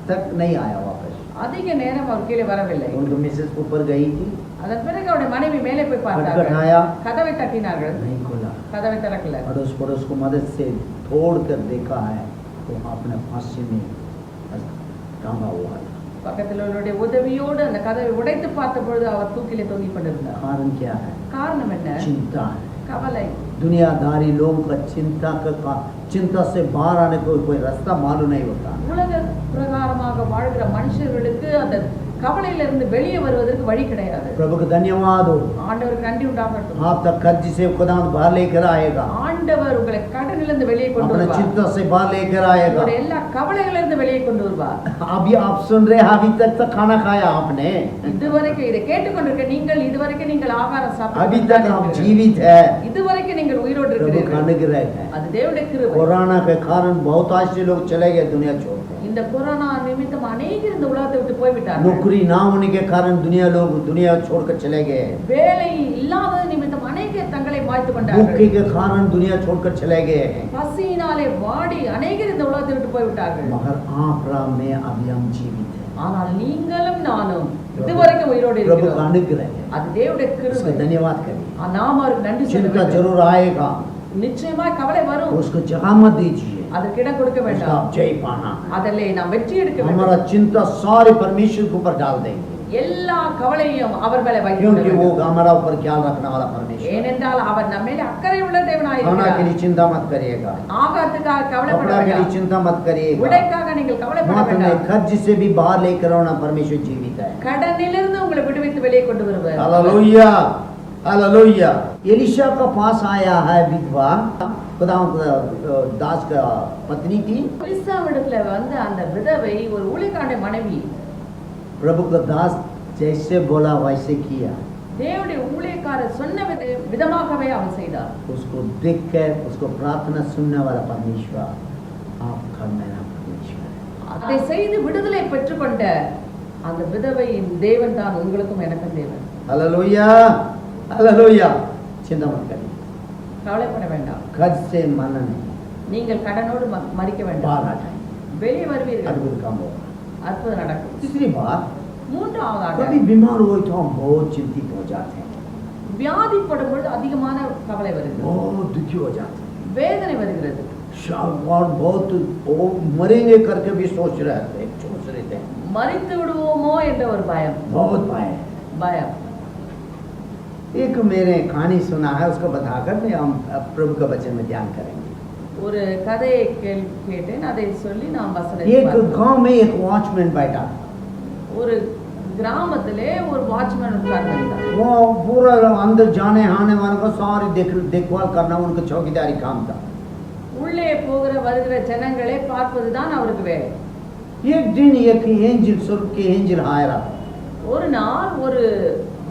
तक नहीं आया वापस. அதிக நேரம் அவர் கீழே வரவில்லை. उनकी मिसेस ऊपर गई थी. அதன் பிறகு அவருடைய மனைவி மேலே போய் खटखटाया, பார்த்தார்கள். கதவை தட்டினார்கள். नहीं खोला. கதவை திறக்கல. अड़ोस पड़ोस को मदद से तोड़ कर देखा है तो अपने फांसी में टांगा हुआ है. பக்கத்தில் உள்ளவருடைய உதவியோடு அந்த கதவை உடைத்து பார்த்த பொழுது அவர் தூக்கிலே தொங்கிக் கொண்டிருந்தார். कारण क्या है? காரணம் என்ன? चिंता है. கவலை. दुनियादारी लोगों का चिंता से बाहर आने को कोई रास्ता मालूम नहीं होता. உலக பிரகாரமாக வாழ்கிற மனுஷர்களுக்கு அந்த கவலையிலிருந்து வெளியே வருவதற்கு வழி கிடையாது. प्रभु का धन्यवाद हो. ஆண்டவருக்கு நன்றி உண்டாகட்டும். आप तक कर्ज से खुदा बाहर लेकर आएगा. ஆண்டவர் உங்களை கடனிலிருந்து வெளியே கொண்டு अपने வருவார். चिंता से बाहर लेकर आएगा. உங்களுடைய எல்லா கவலைகளிலிருந்து வெளியே கொண்டு வருவார். अभी आप सुन रहे हैं, अभी तक खाना खाया आपने? இதுவரைக்கும் இதை கேட்டுக்கொண்டிருக்க நீங்கள் இதுவரைக்கும் நீங்கள் ஆகாரம் अभी तक आप சாப்பிட்டு जीवित है. இதுவரைக்கும் நீங்கள் உயிரோடு प्रभु का இருக்கிறீர்கள். अनुग्रह है. அது தேவனுடைய கிருபை. कोरोना के कारण बहुत ऐसे लोग चले गए दुनिया छोड़ के. இந்த கொரோனா நிமித்தம் அநேகர் இந்த உலகத்தை விட்டு போய்விட்டார்கள். नौकरी ना होने के कारण दुनिया छोड़कर चले गए. வேலை இல்லாத நிமித்தம் அநேகர் தங்களை மாய்த்து भूखे கொண்டார்கள். के कारण दुनिया छोड़कर चले गए हैं. பசியினாலே வாடி அநேகர் இந்த உலகத்தை விட்டு போய்விட்டார்கள். मगर आप राम में अभी हम जीवित हैं. ஆனால் நீங்களும் நானும் இதுவரைக்கும் உயிரோடு प्रभु का இருக்கிறோம். अनुग्रह है. அது தேவனுடைய उसका கிருபை. धन्यवाद करिए. நாம் அவருக்கு நன்றி சொல்ல चिंता வேண்டும். जरूर आएगा. நிச்சயமாய் கவலை வரும். उसको जगह मत दीजिए. அதற்கு இடம் கொடுக்க उसका வேண்டாம். आप जय पाना. அதிலே நாம் வெற்றி எடுக்க வேண்டும். हमारा चिंता सारे परमेश्वर के ऊपर डाल देंगे. எல்லா கவலையும் அவர் மேல வைத்து क्योंकि விட वो வேண்டும். हमारा ऊपर ख्याल रखने वाला परमेश्वर है। ஏனென்றால் அவர் நம்ம மேல அக்கறை உள்ள தேவனாய் खाना के இருக்கிறார். लिए चिंता मत करिएगा, ஆகாரத்துக்காக கவலைப்பட कपड़ा के लिए வேண்டாம், चिंता मत करिएगा, உடைக்காக நீங்கள் கவலைப்பட मत नहीं, வேண்டாம். कर्ज से भी बाहर लेकर आना परमेश्वर जीवित है। கடனிலிருந்து उங்களை விடுவித்து வெளியே கொண்டு வருவார். Hallelujah, hallelujah. एलिशा का पास आया है विधवा, खुदावंद दास का पत्नी थी। எலிசாவிடத்துல வந்து அந்த விதவை ஒரு ஊழியக்காரனுடைய மனைவி. प्रभु का दास जैसे बोला वैसे किया, தேவனுடைய ஊழியக்காரர் சொன்ன விதமாகவே அவன் செய்தார். उसको देखकर उसको प्रार्थना सुनने वाला परमेश्वर आपका मेरा परमेश्वर है। அதை செய்து விடுதலை பெற்றுக்கொண்ட அந்த விதவையின் தேவன் தான் உங்களுக்கும் எனக்கும் தேவன். Hallelujah, hallelujah. चिंता मत करिए, கவலைப்பட வேண்டாம். कर्ज से मरना नहीं, நீங்கள் கடனோடு மறிக்க बाहर வேண்டாம், आ जाए, வெளியே வருவீர்கள், अद्भुत काम होगा। அற்புதம் நடக்கும். तीसरी बात, மூன்றாவதாக कभी बीमार हुए तो हम बहुत चिंतित हो जाते हैं, வியாதிப்படும் பொழுது அதிகமான கவலை வருகிறது, बहुत दुखी हो जाते हैं, வேதனை வருகிறது, और बहुत वो मरेंगे करके भी सोच रहे थे, மறித்து விடுவோமோ என்ற ஒரு பயம். बहुत भय। பயம் एक मेरे कहानी सुना है, उसको बताकर मैं हम प्रभु का वचन में ध्यान करेंगे। ஒரு கதையை கேட்டேன், அதை சொல்லி நாம் एक வசனம். गांव में एक वॉचमैन बैठा, ஒரு கிராமத்திலே ஒரு வாட்ச்மேன் உட்கார்ந்திருந்தார். वो पूरा अंदर जाने आने वालों को सारी देखभाल करना उनका चौकीदारी काम था। உள்ளே போகிற வருகிற ஜனங்களை பார்ப்பதுதான் அவருக்கு வேலை. एक दिन एक एंजल, स्वर्ग के एंजल आया, ஒரு நாள் ஒரு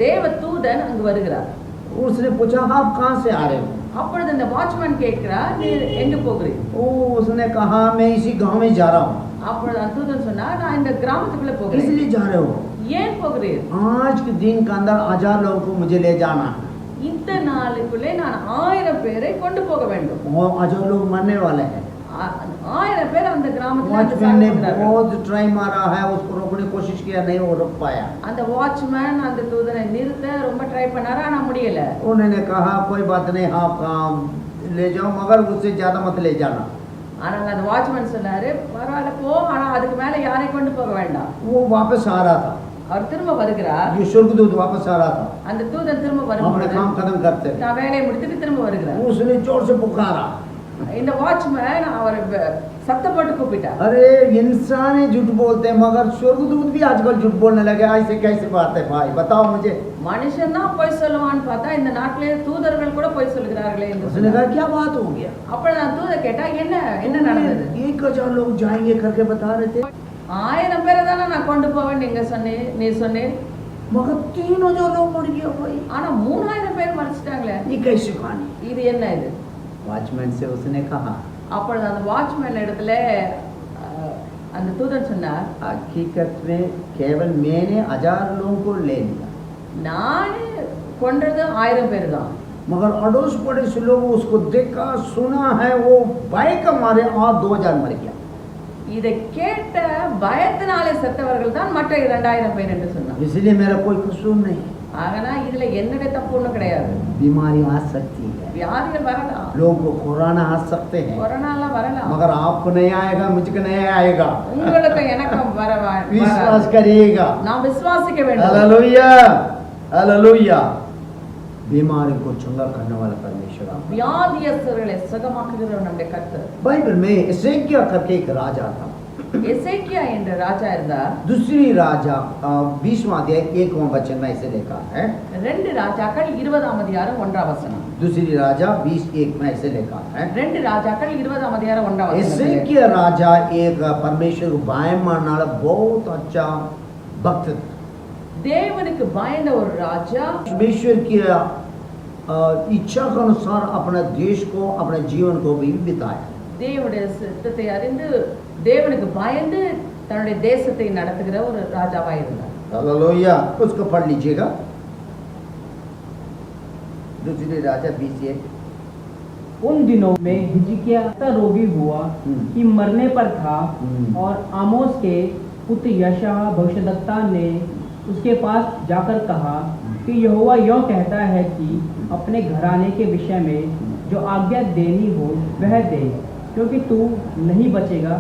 தேவ தூதன் அங்கு வருகிறார். उसने पूछा आप कहाँ से आ रहे हो? அப்பொழுது அந்த வாட்ச்மேன் கேட்கிறார், நீ எங்க போகிறீர்? उसने कहा मैं इसी गांव में जा रहा हूँ। அப்பொழுது அந்த தூதன் சொன்னார், நான் இந்த கிராமத்துக்குள்ள போகிறேன். इसलिए जा रहे हो? ஏன் போகிறீர்? आज के दिन के अंदर 1000 लोगों को मुझे ले जाना है। இந்த நாளுக்குள்ளே நான் 1000 பேரை கொண்டு போக வேண்டும். वो 1000 लोग मरने वाले हैं। 1000 பேர் அந்த கிராமத்துல वॉचमैन ने இருக்கிறார்கள். बहुत ट्राई मारा है, उसको रोकने की कोशिश किया, नहीं वो रोक पाया। அந்த வாட்ச்மேன் அந்த தூதனை நிறுத்த ரொம்ப ட்ரை பண்ணாரு, ஆனா முடியல. उन्होंने कहा कोई बात नहीं, आप ले जाओ मगर उससे ज्यादा मत ले जाना। ஆனால் அந்த வாட்ச்மேன் சொன்னாரு, பரவாயில்ல போ, ஆனா அதுக்கு மேல யாரையும் கொண்டு போக வேண்டாம். वो वापस आ रहा था, அவர் திரும்ப வருகிறார். ये स्वर्गदूत वापस आ रहा था, அந்த தூதன் திரும்ப अपने வரும்போது काम खत्म करते நான் வேலையை முடித்துட்டு திரும்ப வருகிறார். उसने जोर से पुकारा, இந்த வாட்ச்மேன் அவர் சத்தம் போட்டு கூப்பிட்டார். अरे इंसान ही झूठ बोलते हैं मगर स्वर्गदूत भी आजकल झूठ बोलने लगे, ऐसे कैसे बात है भाई, बताओ मुझे। மனுஷன் தான் பொய் சொல்லுவான்னு பார்த்தா இந்த நாட்டிலே தூதர்கள் கூட பொய் சொல்கிறார்களே என்று उसने சொன்னார். कहा क्या बात हो गया? அப்பொழுது நான் தூதர் கேட்டா, என்ன என்ன நடந்தது? 1000 लोग जाएंगे करके बता रहे थे, 1000 பேரை தானே நான் கொண்டு போவேன் நீங்க நீ சொன்னேன், मगर 3000 लोग मर गया भाई, ஆனா 3000 பேர் மறிச்சிட்டாங்களே, ये कैसी कहानी? இது என்ன இது? वॉचमैन से उसने कहा, அப்பொழுது அந்த வாட்ச்மேன் இடத்துல அந்த தூதன் சொன்னார், हकीकत में केवल मैंने 1000 लोगों को ले लिया, நானே கொன்றது 1000 பேர் தான், मगर अड़ोस पड़ोस लोग उसको देखा सुना है, वो भय के मारे और 2000 मर गया। இதை கேட்ட பயத்தினாலே செத்தவர்கள் தான் மற்ற 2000 பேர் என்று சொன்னார். इसलिए मेरा कोई कसूर नहीं, ஆகனா இதுல என்னுடைய தப்பு ஒண்ணும் கிடையாது. बीमारी आ सकती है, வியாதிகள் வரலாம், लोगों को कोरोना आ सकते हैं, கொரோனா எல்லாம் வரலாம், मगर आपको नहीं आएगा, मुझको नहीं आएगा। உங்களுக்கு எனக்கும் विश्वास करिएगा, நாம் விசுவாசிக்க வேண்டும். Hallelujah, hallelujah. बीमारी को चंगा करने वाला परमेश्वर आप। வியாதியஸ்தர்களை சுகமாக்குகிறவர் நம்முடைய கர்த்தர். बाइबल में एसेकिया करके एक राजा था, எசேக்கியா என்ற ராஜா இருந்தார். दूसरी राजा 20वां अध्याय 1वां वचन में ऐसे लिखा है, 2 ராஜாக்கள் 20ஆம் அதிகாரம் 1ஆம் வசனம். दूसरी राजा 20:1 में ऐसे लिखा है, 2 ராஜாக்கள் 20ஆம் அதிகாரம் 1ஆம் வசனம். एसेकिया राजा एक परमेश्वर को भय मानने वाला बहुत अच्छा भक्त था। தேவனுக்கு பயந்த ஒரு ராஜா, परमेश्वर की इच्छा के अनुसार अपने देश को, अपने जीवन को भी बिताया। தேவனுடைய சித்தத்தை அறிந்து தேவனுக்கு பயந்து தன்னுடைய தேசத்தை நடத்துகிற ஒரு ராஜாவா இருந்தார். हालेलुया, उसको पढ़ लीजिएगा, दूसरी राजा 20:1। उन दिनों में हिजकिय्याह ऐसा रोगी हुआ कि मरने पर था, और आमोस के पुत्र यशायाह भविष्यद्वक्ता ने उसके पास जाकर कहा कि यहोवा यों कहता है कि अपने घराने के विषय में जो आज्ञा देनी हो वह दे, क्योंकि तू नहीं बचेगा।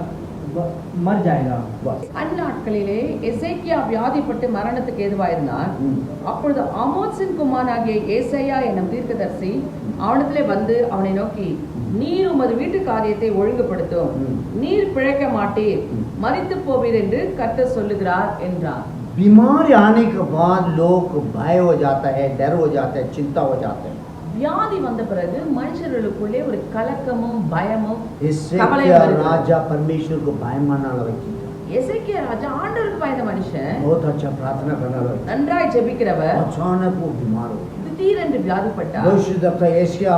मर जाएगा। बस அந்நாட்களிலே எசேக்கியா வியாதிப்பட்டு மரணத்துக்கு ஏதுவாயிருந்தான். அப்பொழுது ஆமோத்சின் குமாரனாகிய ஏசாயா என்னும் தீர்க்கதரிசி அவனிடத்திலே வந்து அவனை நோக்கி, நீர் உமது வீட்டு காரியத்தை ஒழுங்குபடுத்தும், நீர் பிழைக்க மாட்டீர், மரித்து போவீர் என்று கர்த்தர் சொல்லுகிறார் என்றார். बीमारी आने के बाद लोग भय हो जाता है, डर हो जाता है, चिंता हो जाता है। வியாதி வந்த பிறகு மனுஷர்களுக்குள்ளே ஒரு கலக்கமும் பயமும் इससे கவலையும் क्या வருது. राजा परमेश्वर को भय मानना लगे, எசேக்கியா ராஜா ஆண்டவருக்கு பயந்த மனுஷன், बहुत अच्छा प्रार्थना करना लगे, நன்றாய் ஜெபிக்கிறவர் अचानक वो बीमार हो गया। திடீரென்று வியாதிப்பட்டார். भविष्यद्वक्ता एशिया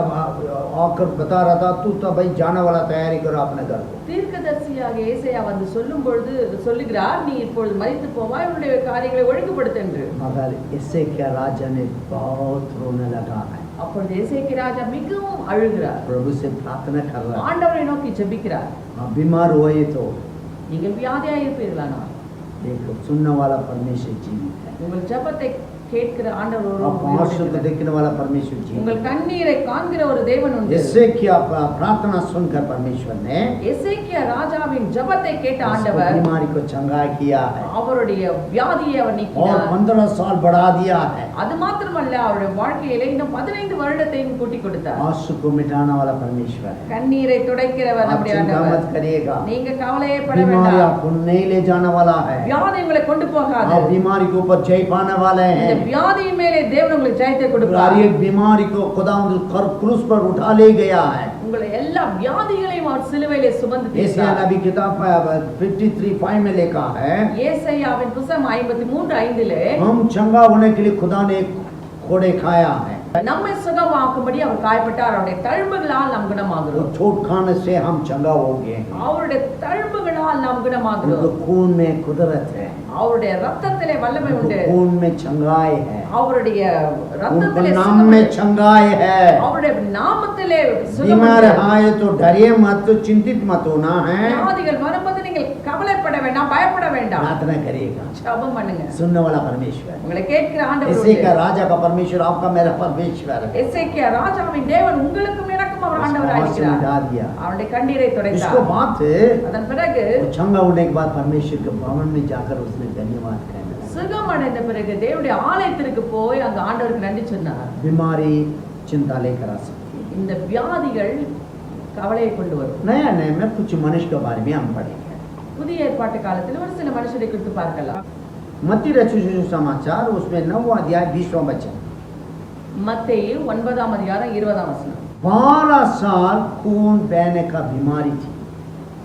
आकर बता रहा था, तू तो भाई जाने वाला, तैयारी करो अपने घर को। தீர்க்கதரிசியாக ஏசாயா வந்து சொல்லும் பொழுது சொல்லுகிறார், நீ இப்பொழுது மரித்து போவாய், உன்னுடைய காரியங்களை ஒழுங்குபடுத்து என்று. मगर इससे क्या राजा ने बहुत रोने लगा है, அப்பொழுது எசேக்கியா ராஜா மிகவும் அழுகிறார், प्रभु से प्रार्थना कर रहा है। ஆண்டவரை நோக்கி ஜெபிக்கிறார். आप बीमार हुए तो நீங்கள் வியாதியா இருப்பீர்களானா देखो, सुनने वाला परमेश्वर जीवित है, உங்கள் ஜெபத்தை கேட்கிற ஆண்டவர் ஒரு आप आंसू को देखने वाला परमेश्वर जीवित உங்கள் है। கண்ணீரை காண்கிற ஒரு தேவன் உண்டு. इससे क्या प्रार्थना सुनकर परमेश्वर ने எசேக்கியா ராஜாவின் ஜெபத்தை கேட்ட उसको ஆண்டவர் बीमारी को चंगा किया है அவருடைய வியாதியை அவர் और நீக்கினார். 15 साल बढ़ा दिया है। அது மாத்திரமல்ல, அவருடைய வாழ்க்கையில இன்னும் 15 வருடத்தையும் கூட்டி கொடுத்தார். आंसू को मिटाने वाला परमेश्वर है। கண்ணீரை துடைக்கிறவர் आप நம்முடைய चिंता ஆண்டவர். मत करिएगा, நீங்க कवலையப்பட बीमारी வேண்டாம். आपको नहीं ले जाने वाला है। வியாதி உங்களை கொண்டு போகாது. आप बीमारी के ऊपर जय पाने वाले இந்த हैं। வியாதியின் மேலே தேவன் உங்களுக்கு ஜெயத்தை हर கொடுப்பார். एक बीमारी को खुदावंद क्रूस पर उठा ले गया है। உங்களை எல்லா வியாதிகளையும் அவர் சிலுவையிலே சுமந்து एशिया தீர்த்தார். नबी किताब 53:5 में लिखा है, ஏசாயாவின் புத்தகம் 53:5 हम चंगा होने के लिए खुदा ने कोड़े खाया है, நம்மை சுகமாக்கும்படி அவர் காயப்பட்டார், அவருடைய தழும்புகளால் நாம் वो குணமாகிறோம். चोट खाने से हम चंगा हो गए हैं। அவருடைய தழும்புகளால் நாம் उनको குணமாகிறோம். खून में कुदरत है, அவருடைய ரத்தத்திலே வல்லமை उनको உண்டு. खून में चंगाई है, அவருடைய उनको ரத்தத்திலே नाम சுகம் में உண்டு. चंगाई है। அவருடைய நாமத்திலே சுகம் बीमार உண்டு. आए तो डरिए मत, तो चिंतित मत होना है, வியாதிகள் வரும்போது நீங்கள் கவலைப்பட வேண்டாம், பயப்பட வேண்டாம், प्रार्थना करिएगा। ஜெபம் பண்ணுங்க. सुनने वाला परमेश्वर, உங்களை கேட்கிற ஆண்டவர் इसी का உண்டு. राजा का परमेश्वर आपका मेरा परमेश्वर है। எசேக்கியா ராஜாவின் தேவன் உங்களுக்கும் எனக்கும் அவர் ஆண்டவராக उसको இருக்கிறார். मिटा दिया। அவருடைய கண்ணீரை इसको துடைத்தார். बात அதன் பிறகு वो चंगा होने के बाद परमेश्वर के भवन में जाकर उसने धन्यवाद कहना, சுகம் அடைந்த பிறகு தேவனுடைய ஆலயத்திற்கு போய் அங்க ஆண்டவருக்கு நன்றி சொன்னார். बीमारी चिंता लेकर आ सकती है। இந்த வியாதிகள் கவலையை கொண்டு வரும். नया नया में कुछ मनुष्य के बारे में हम पढ़ेंगे। புதிய ஏற்பாட்டு காலத்தில் ஒரு சில மனுஷரை குறித்து பார்க்கலாம். मत्ती रचित सुसमाचार उसमें 9वां अध्याय 20वां वचन, மத்தேயு 9ஆம் அதிகாரம் 20ஆம் வசனம். 12 साल खून बहने का बीमारी थी।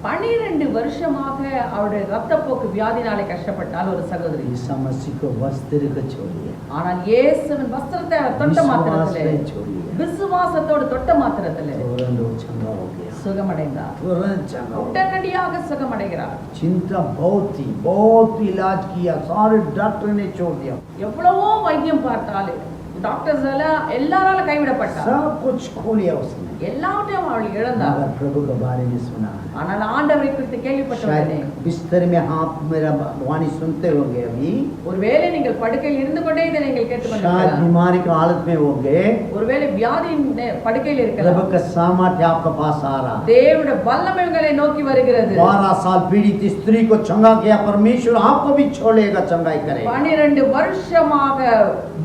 12 வருஷமாக அவருடைய ரத்தப்போக்கு வியாதினாலே கஷ்டப்பட்டால் ஒரு சகோதரி. ईसा मसीह को वस्त्र को छोड़िए, ஆனால் இயேசுவின் வஸ்திரத்தை அவர் தொட்ட विश्वास மாத்திரத்திலே, में छोड़िए, விசுவாசத்தோடு தொட்ட மாத்திரத்திலே तुरंत वो चंगा हो गया, சுகமடைந்தார். तुरंत चंगा हो गया। உடனடியாக சுகமடைகிறார். चिंता बहुत थी, बहुत इलाज किया, सारे डॉक्टर ने छोड़ दिया, எவ்வளவோ வைத்தியம் பார்த்தாலும் டாக்டர்ஸ் எல்லாம் எல்லாரால கைவிடப்பட்டார். सब कुछ खो लिया उसने, எல்லாவற்றையும் அவள் இழந்தார். मगर प्रभु के बारे में सुना है। ஆனால் ஆண்டவரை குறித்து கேள்விப்பட்ட உடனே, शायद बिस्तर में आप मेरा वाणी सुनते होंगे, अभी ஒருவேளை நீங்கள் படுக்கையில் இருந்து கொண்டே இதை நீங்கள் शायद கேட்டுக்கொண்டிருக்கலாம். बीमारी की हालत में होंगे, ஒருவேளை வியாதியின் படுக்கையில் प्रभु இருக்கலாம். का सामर्थ्य आपके पास आ रहा है। தேவனுடைய வல்லமை உங்களை நோக்கி வருகிறது. 12 साल पीड़ित स्त्री को चंगा किया, परमेश्वर आपको भी छोड़ेगा, चंगाई करेगा। 12 வருஷமாக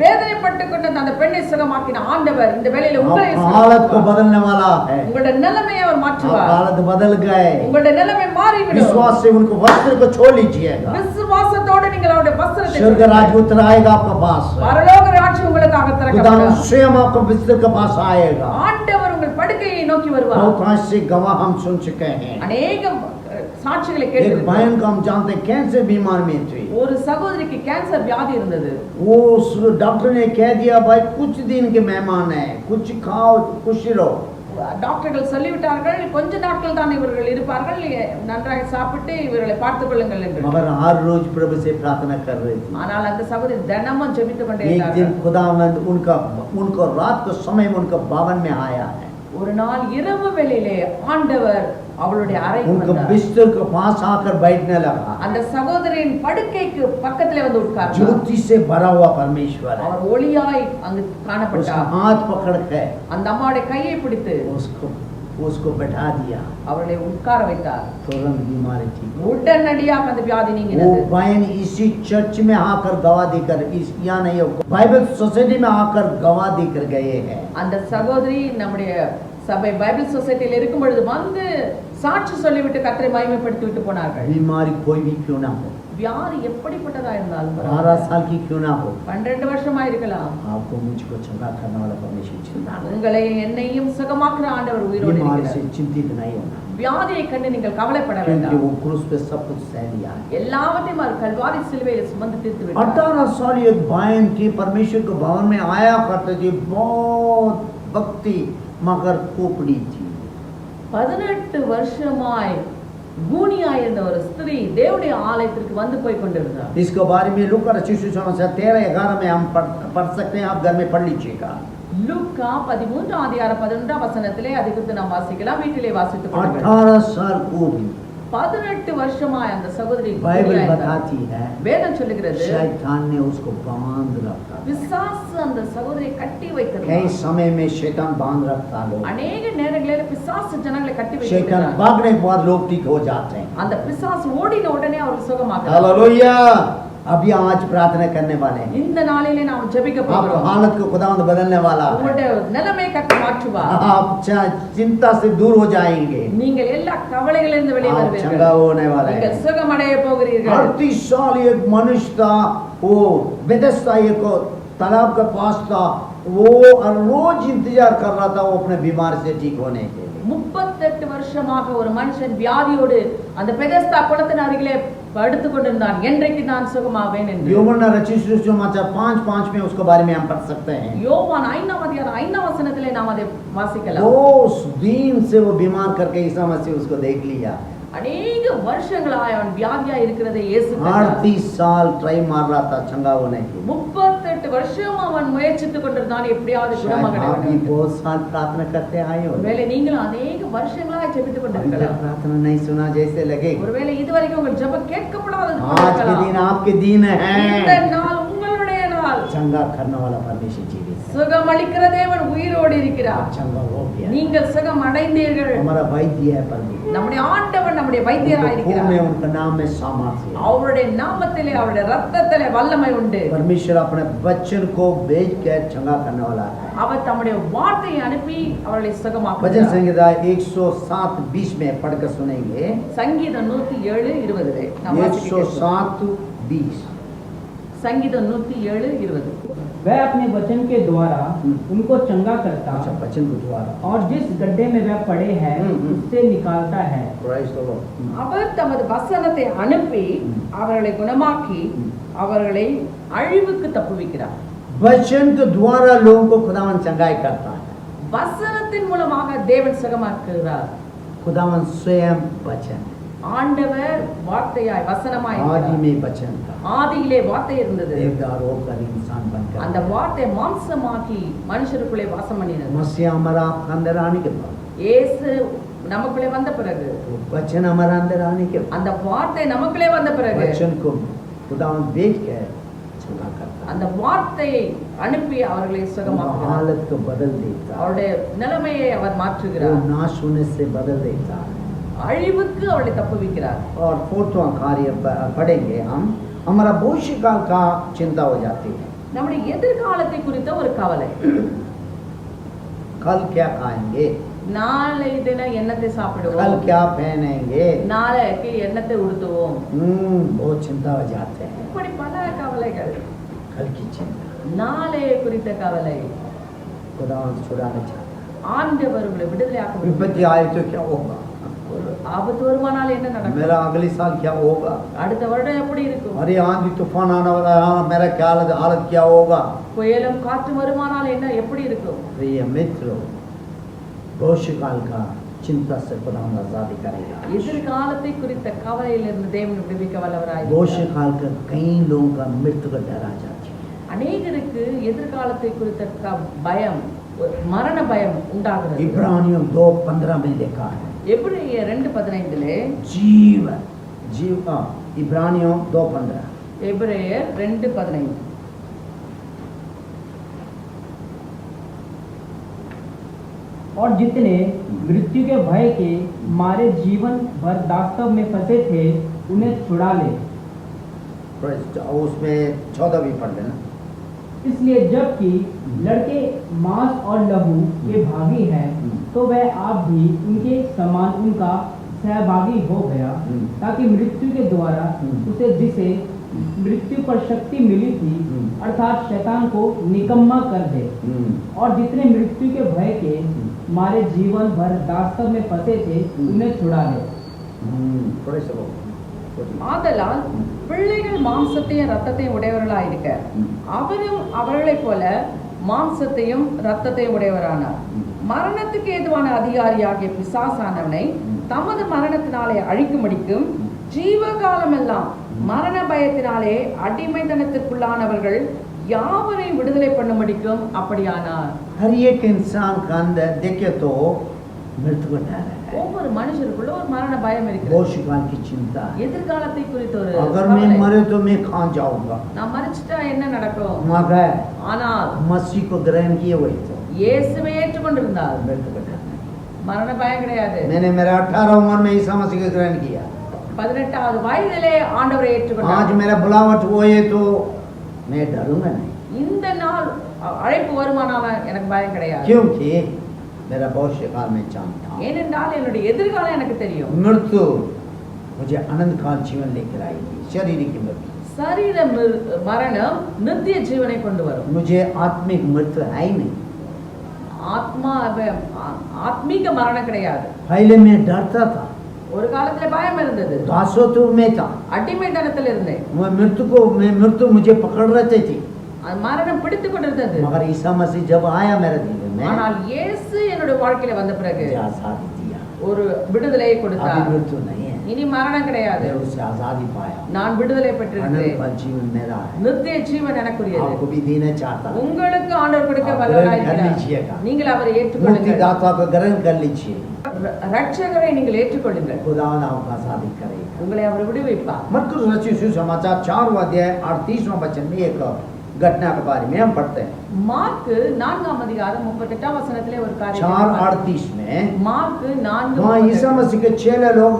வேதனைப்பட்டு கொண்ட அந்த பெண்ணை சுகமாக்கின ஆண்டவர் இந்த வேளையில உங்களை आपका हालत को बदलने वाला है। உங்களுடைய நிலைமையை அவர் आपका மாற்றுவார். हालत बदल गए, உங்களுடைய நிலைமை மாறிவிடும். विश्वास से उनको वस्त्र को छोड़ लीजिएगा, விசுவாசத்தோடு நீங்கள் அவருடைய வஸ்திரத்தை स्वर्ग சுமந்து राज्य उतर आएगा आपके पास, பரலோக ராஜ்யம் உங்களுக்காக खुदा திறக்கப்படும். स्वयं आपको बिस्तर के पास आएगा। ஆண்டவர் उங்கள் படுக்கையை நோக்கி வருவார். बहुत ऐसे गवाह हम सुन चुके हैं। अनेक சாட்சிகளை एक கேட்டிருக்கிறோம். बहन को हम जानते हैं, कैंसर बीमार में थी, ஒரு சகோதரிக்கு கேன்சர் வியாதி இருந்தது. वो उस डॉक्टर ने कह दिया, भाई कुछ दिन के मेहमान है, कुछ खाओ खुश रहो। டாக்டர்கள் சொல்லிவிட்டார்கள், கொஞ்ச நாட்கள் தான் இவர்கள் இருப்பார்கள், நன்றாக சாப்பிட்டு இவர்களை பார்த்துக் கொள்ளுங்கள் என்று. मगर हर रोज प्रभु से प्रार्थना कर रही थी। ஆனால் அந்த சகோதரி தினமும் ஜெபித்துக் கொண்டே एक दिन இருந்தார்கள். खुदावंद उनको रात को समय में उनका भवन में आया है, ஒரு நாள் இரவு வேளையிலே ஆண்டவர் அவளுடைய அறைக்கு उनको வந்தார். बिस्तर के पास आकर बैठने लगा। அந்த சகோதரியின் படுக்கைக்கு பக்கத்திலே வந்து உட்கார்ந்தார். ज्योति से भरा हुआ परमेश्वर है, அவர் ஒளியாய் அங்கு उसका காணப்பட்டார். हाथ पकड़ के அந்த அம்மாவுடைய கையை பிடித்து उसको उसको बैठा दिया, அவர்களை உட்கார வைத்தார். तुरंत बीमारी ठीक हो உடனடியாக அந்த வியாதி गई। वो நீங்கினது. बहन इसी चर्च में आकर गवाह देकर, इस या नहीं बाइबल सोसाइटी में आकर गवाह देकर गए हैं। அந்த சகோதரி நம்முடைய சபை பைபிள் சொசைட்டியில் இருக்கும் பொழுது வந்து சாட்சி சொல்லிவிட்டு கர்த்தரை மகிமைப்படுத்தி விட்டு போனார்கள். बीमारी कोई भी क्यों ना हो, வியாதி எப்படிப்பட்டதா இருந்தாலும் 12 साल की क्यों ना हो, 12 வருஷமா இருக்கலாம், आपको मुझको चंगा करने वाला परमेश्वर चिंता नहीं, உங்களை என்னையும் சுகமாக்குற ஆண்டவர் உயிரோடு बीमारी से இருக்கிறார். चिंतित नहीं होना, வியாதியை கண்டு நீங்கள் கவலைப்பட क्योंकि வேண்டாம். वो क्रूस पे सब कुछ सह लिया है। எல்லாவற்றையும் அவர் கல்வாரி சிலுவையில் சுமந்து தீர்த்து விட்டார். 18 साल एक बहन थी, परमेश्वर के भवन में आया करते थे, बहुत भक्ति मगर खोपड़ी थी। 18 வருஷமாய் கூனியாய் இருந்த ஒரு ஸ்திரீ தேவனுடைய ஆலயத்திற்கு வந்து போய் கொண்டிருந்தார். इसके बारे में लूका रचित सुसमाचार 13-11 में हम पढ़ सकते हैं, आप घर में पढ़ लीजिएगा। லூக்கா 13 அதிகாரம் 11 வசனத்திலே அதை குறித்து நாம் வாசிக்கலாம். வீட்டிலே வாசித்துக் கொள்ளுங்கள். 18 साल को भी 18 வருஷமாய் அந்த சகோதரி बाइबल கூனியாய் இருந்தார். बताती है வேதம் சொல்லுகிறது शैतान ने उसको बांध रखा। பிசாசு அந்த சகோதரியை கட்டி कई வைத்திருந்தார். समय में शैतान बांध रखता लोग, அநேக நேரங்களில் பிசாசு ஜனங்களை கட்டி शैतान வைத்திருக்கிறார். भागने के बाद लोग ठीक हो जाते हैं। அந்த பிசாசு ஓடின உடனே அவர்கள் சுகமாகிறார். हालेलुया। अभी आज प्रार्थना करने वाले हैं, இந்த நாளிலே நாம் ஜெபிக்க आपको போகிறோம். हालत को खुदावंद बदलने वाला है। உங்களுடைய நிலைமை கர்த்தர் மாற்றுவார். आप चिंता से दूर हो जाएंगे, நீங்கள் எல்லா கவலைகளிலிருந்து வெளியே आप चंगा வருவீர்கள். होने वाले நீங்கள் हैं। சுகமடைய போகிறீர்கள். 38 साल एक मनुष्य था, वो बेथेस्दा एक तालाब के पास था, वो हर रोज इंतजार कर रहा था वो अपने बीमार से ठीक होने के लिए। 38 வருஷமாக ஒரு மனுஷன் வியாதியோடு அந்த பெதஸ்தா குளத்தின் அருகிலே படுத்துக் கொண்டிருந்தான். என்றைக்கு நான் சுகமாவேன் என்று. யோவான் रचित सुसमाचार 5:5 में उसके बारे में हम पढ़ सकते हैं। யோவான் 5 அதிகாரம் 5 வசனத்திலே நாம் அதை வாசிக்கலாம். 2 दिन से वो बीमार करके ईसा मसीह उसको देख लिया। அநேக வருஷங்களாய் அவன் வியாதியா இருக்கிறதை இயேசு கண்டார். 38 साल ट्राई मार रहा था चंगा होने के लिए। 38 வருஷம் அவன் முயற்சித்துக் கொண்டிருந்தான் எப்படியாவது शायद குணமாக आप भी வேண்டும். बहुत साल प्रार्थना करते आए हो, ஒருவேளை நீங்களும் अनेक வருஷங்களாய் ஜெபித்துக் अभी तक கொண்டிருக்கலாம். प्रार्थना नहीं सुना जैसे लगे। ஒருவேளை இதுவரைக்கும் உங்கள் ஜெபம் கேட்கப்படாதது போல आज के இருக்கலாம். दिन आपके दिन இந்த है, நாள் உங்களுடைய நாள். चंगा करने वाला परमेश्वर जीवित है। சுகமளிக்கிற தேவன் உயிரோடு இருக்கிறார். आप चंगा हो गया, நீங்கள் சுகம் அடைந்தீர்கள். हमारा वैद्य है प्रभु, நம்முடைய ஆண்டவர் நம்முடைய வைத்தியராய் खून இருக்கிறார். में उनका नाम में सामर्थ्य है। அவருடைய நாமத்திலே அவருடைய ரத்தத்திலே வல்லமை உண்டு. परमेश्वर अपने बच्चन को भेज के चंगा करने वाला है। அவர் தம்முடைய வார்த்தையை அனுப்பி அவர்களை भजन சுகமாக்குகிறார். संहिता 107:20 में पढ़कर सुनेंगे। சங்கீதம் 107:20 நாம் வாசிக்கிறோம். 107:20। சங்கீதம் 107:20 वह अपने वचन के द्वारा उनको चंगा करता अच्छा, वचन के द्वारा और जिस गड्ढे में वह पड़े हैं उससे निकालता है। Praise the Lord। அவர் தமது வசனத்தை அனுப்பி அவர்களை குணமாக்கி அவர்களை அழிவுக்கு தப்புவிக்கிறார். वचन के द्वारा लोगों को खुदावन चंगाई करता है। வசனத்தின் மூலமாக தேவன் சுகமாக்குகிறார். खुदावन स्वयं वचन, ஆண்டவர் வார்த்தையாய் வசனமாய் आदि இருக்கிறார். में वचन था, ஆதியிலே வார்த்தை இருந்தது. देवदार होकर इंसान बनकर அந்த வார்த்தை மாம்சமாகி மனுஷருக்குள்ளே வாசம் பண்ணினது. मसीह हमारा आपके अंदर आने के बाद, இயேசு நமக்குள்ளே வந்த பிறகு, वो वचन हमारा अंदर आने के बाद, அந்த வார்த்தை நமக்குள்ளே வந்த பிறகு वचन को खुदावन भेज के चंगा करता है। அந்த வார்த்தையை அனுப்பி அவர்களை उनका சுகமாக்குகிறார். हालत को बदल देता है, அவருடைய நிலைமையை அவர் वो மாற்றுகிறார். नाश होने से बदल देता है। அழிவுக்கு அவளை தப்புவிக்கிறார். और 4वां कार्य पढ़ेंगे हम, हमारा भविष्य काल का चिंता हो जाती है। நம்முடைய எதிர்காலத்தை குறித்த ஒரு கவலை. कल क्या खाएंगे, நாளை தினம் என்னத்தை कल சாப்பிடுவோம், क्या पहनेंगे, நாளைக்கு என்னத்தை உடுத்துவோம், बहुत चिंता हो जाते हैं। இப்படி பல கவலைகள். कल की चिंता நாளை குறித்த கவலை. खुदावन छुड़ाना चाहता ஆண்டவர் உங்களை விடுதலையாக்க है। विपत्ति आए तो क्या होगा, ஒரு ஆபத்து வருமானால் என்ன நடக்கும், मेरा अगले साल क्या होगा, அடுத்த வருடம் எப்படி இருக்கும், अरे आंधी तूफान आने वाला है, मेरा क्या हालत क्या होगा। புயலும் காற்று வருமானால் என்ன எப்படி இருக்கும். प्रिय मित्रों, भविष्य काल का चिंता से खुदावन आजादी करेगा। எதிர்காலத்தை குறித்த கவலையிலிருந்து தேவன் விடுவிக்க வல்லவராய் भविष्य இருக்கிறார். काल का कई लोगों का मृत्यु का डर आ जाती है। அநேகருக்கு எதிர்காலத்தை குறித்த பயம், மரண பயம் உண்டாகிறது. इब्रानियों 2:15 में देखा है, எபிரேயர் 2:15 इब्रानियों 2:15 எபிரேயர் 2:15 2:15 और जितने मृत्यु के भय के मारे जीवन भर दास्तव में फंसे थे उन्हें छुड़ा ले। उसमें 14 भी पढ़ लेना। इसलिए जबकि लड़के मांस और लहू के भागी हैं तो वह आप भी उनके समान उनका सहभागी हो गया, ताकि मृत्यु के द्वारा उसे जिसे मृत्यु पर शक्ति मिली थी अर्थात शैतान को निकम्मा कर दे, और जितने मृत्यु के भय के मारे जीवन भर दास्तव में फंसे थे उन्हें छुड़ा ले। थोड़े से ஆதலால் பிள்ளைகள் மாம்சத்தையும் இரத்தத்தையும் உடையவர்களாயிருக்க அவரும் அவர்களைப் போல மாம்சத்தையும் இரத்தத்தையும் உடையவரானார். மரணத்துக்கு ஏதுவான அதிகாரியாகிய பிசாசானவனை தமது மரணத்தினாலே அழிக்கும்படிக்கும் ஜீவகாலமெல்லாம் மரண பயத்தினாலே அடிமைத்தனத்திற்குள்ளானவர்கள் யாவரையும் விடுதலை பண்ணும்படிக்கும் அப்படியானார். हर एक इंसान का अंदर देखे तो मृत्यु का डर है, ஒவ்வொரு மனுஷருக்குள்ள ஒரு மரண பயம் இருக்கிறது. भविष्यकाल की चिंता है। எதிர்காலத்தை குறித்த ஒரு अगर मैं கவலை. मरे तो मैं कहाँ जाऊंगा? நான் மரிச்சிட்டா என்ன நடக்கும்? मगर ஆனால் मसीह को ग्रहण किए हुए थे, இயேசுவை ஏற்றுக்கொண்டிருந்தார், मृत्यु का डर नहीं। மரண பயம் கிடையாது. मैंने मेरा 18 उम्र में ईसा मसीह को ग्रहण किया। 18வது வயதிலே ஆண்டவரை आज ஏற்றுக்கொண்டார். मेरा बुलावट हुए तो मैं डरूंगा नहीं, இந்த நாள் அழைப்பு வருமானால எனக்கு பயம் கிடையாது. क्योंकि मेरा भविष्य काल में जानता हूं। ஏனென்றால் என்னுடைய எதிர்காலம் எனக்கு தெரியும். मृत्यु मुझे अनंत काल जीवन लेकर आएगी, शारीरिक मृत्यु। சரீர மரணம் நித்திய ஜீவனை கொண்டு வரும். मुझे आत्मिक मृत्यु है ही नहीं। ஆத்மீக மரணம் கிடையாது. पहले मैं डरता था, ஒரு காலத்துல பயம் இருந்தது, दासत्व में था, அடிமைத்தனத்தில் இருந்தேன். मृत्यु मुझे पकड़ रहे थे, அது மரணம் பிடித்து கொண்டிருந்தது. मगर ईसा मसीह जब आया मेरे जीवन में, ஆனால் இயேசு என்னுடைய வாழ்க்கையில வந்த பிறகு मुझे आजादी दिया। ஒரு விடுதலையை अभी கொடுத்தார். मृत्यु नहीं है, இனி மரணம் கிடையாது. मैं उससे आजादी पाया। நான் விடுதலை अनंत பெற்றிருக்கிறேன். काल जीवन मेरा है, நித்திய ஜீவன் எனக்குரியது. आपको भी देना चाहता हूं। உங்களுக்கு ஆண்டவர் கொடுக்க आप வல்லவராய் ग्रहण कर இருக்கிறார். लीजिएगा, நீங்கள் அவரை ஏற்றுக்கொள்ளுங்கள். मुक्तिदाता को ग्रहण कर लीजिए, ரட்சகரை நீங்கள் ஏற்றுக்கொள்ளுங்கள். खुदा आपको आजादी करेगा। உங்களை அவர் விடுவிப்பார். मरकुस रचित सुसमाचार 4वां अध्याय 38वां वचन में एक घटना के बारे में हम पढ़ते हैं। மார்க்கு 4ஆம் அதிகாரம் 38ஆம் वचनத்திலே ஒரு காரியம். 4:38 में மார்க்கு वहाँ ईसा 4:38 मसीह के 6 लोग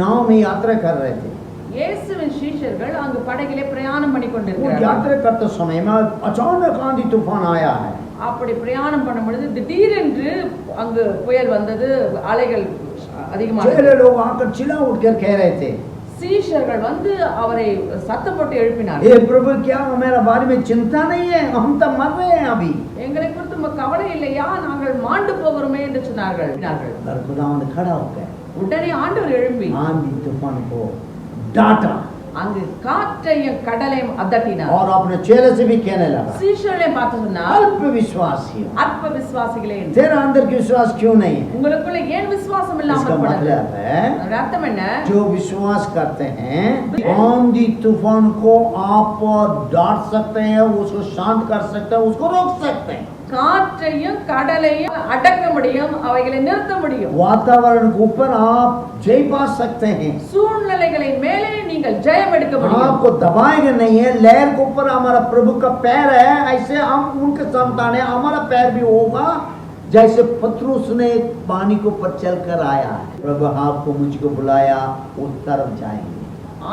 नाव में यात्रा कर रहे थे। இயேசுவின் சீஷர்கள் அங்கு படகிலே பிரயாணம் பண்ணி वो கொண்டிருக்கிறார்கள். यात्रा करते समय में अचानक आंधी तूफान आया है। அப்படி பிரயாணம் பண்ணும் பொழுது திடீரென்று அங்கு புயல் வந்தது, அலைகள் அதிகமாக. 6 लोग आकर चिल्ला उठकर कह रहे थे, சீஷர்கள் வந்து அவரை சத்தம் போட்டு எழுப்பினார்கள். हे प्रभु क्या हमारे बारे में चिंता नहीं है, हम तो मर रहे हैं अभी। எங்களை குறித்து உமக்கு கவலை இல்லையா, நாங்கள் மாண்டு போகிறோமே என்று சொன்னார்கள். पर खुदा ने खड़ा होकर உடனே ஆண்டவர் எழும்பி आंधी तूफान को डांटा அங்கு காற்றையும் கடலையும் அதட்டினார். और अपने चेहरे से भी कहने लगा, சீஷர்களை பார்த்து சொன்னார், अल्प विश्वासी हो, அற்ப விசுவாசிகளே, तेरा अंदर की विश्वास क्यों नहीं है? உங்களுக்குள்ள ஏன் விசுவாசம் इसका இல்லாமல் போனது? मतलब है அதோட அர்த்தம் என்ன? जो विश्वास करते हैं आंधी तूफान को आप डांट सकते हैं, उसको शांत कर सकते हैं, उसको रोक सकते हैं। காற்றையும் கடலையும் அடக்க முடியும், அவைகளை நிறுத்த முடியும். वातावरण के ऊपर आप जय पा सकते हैं, சூழ்நிலைகளின் மேலே நீங்கள் ஜெயம் எடுக்க முடியும். आपको दबाएंगे नहीं है। लहर के ऊपर हमारा प्रभु का पैर है, ऐसे हम उनके संतान है, हमारा पैर भी होगा। जैसे पतरस ने पानी के ऊपर चलकर आया, प्रभु आपको मुझको बुलाया, उस तरफ जाएंगे।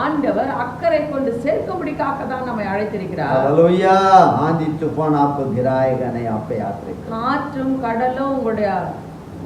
ஆண்டவர் அக்கறை கொண்டு சேர்க்கும்படிக்காக தான் நம்மை அழைத்திருக்கிறார். हालेलुया। आंधी तूफान आपको गिराएगा नहीं, आप पे यात्रा करें। காற்றும் கடலும் உங்களுடைய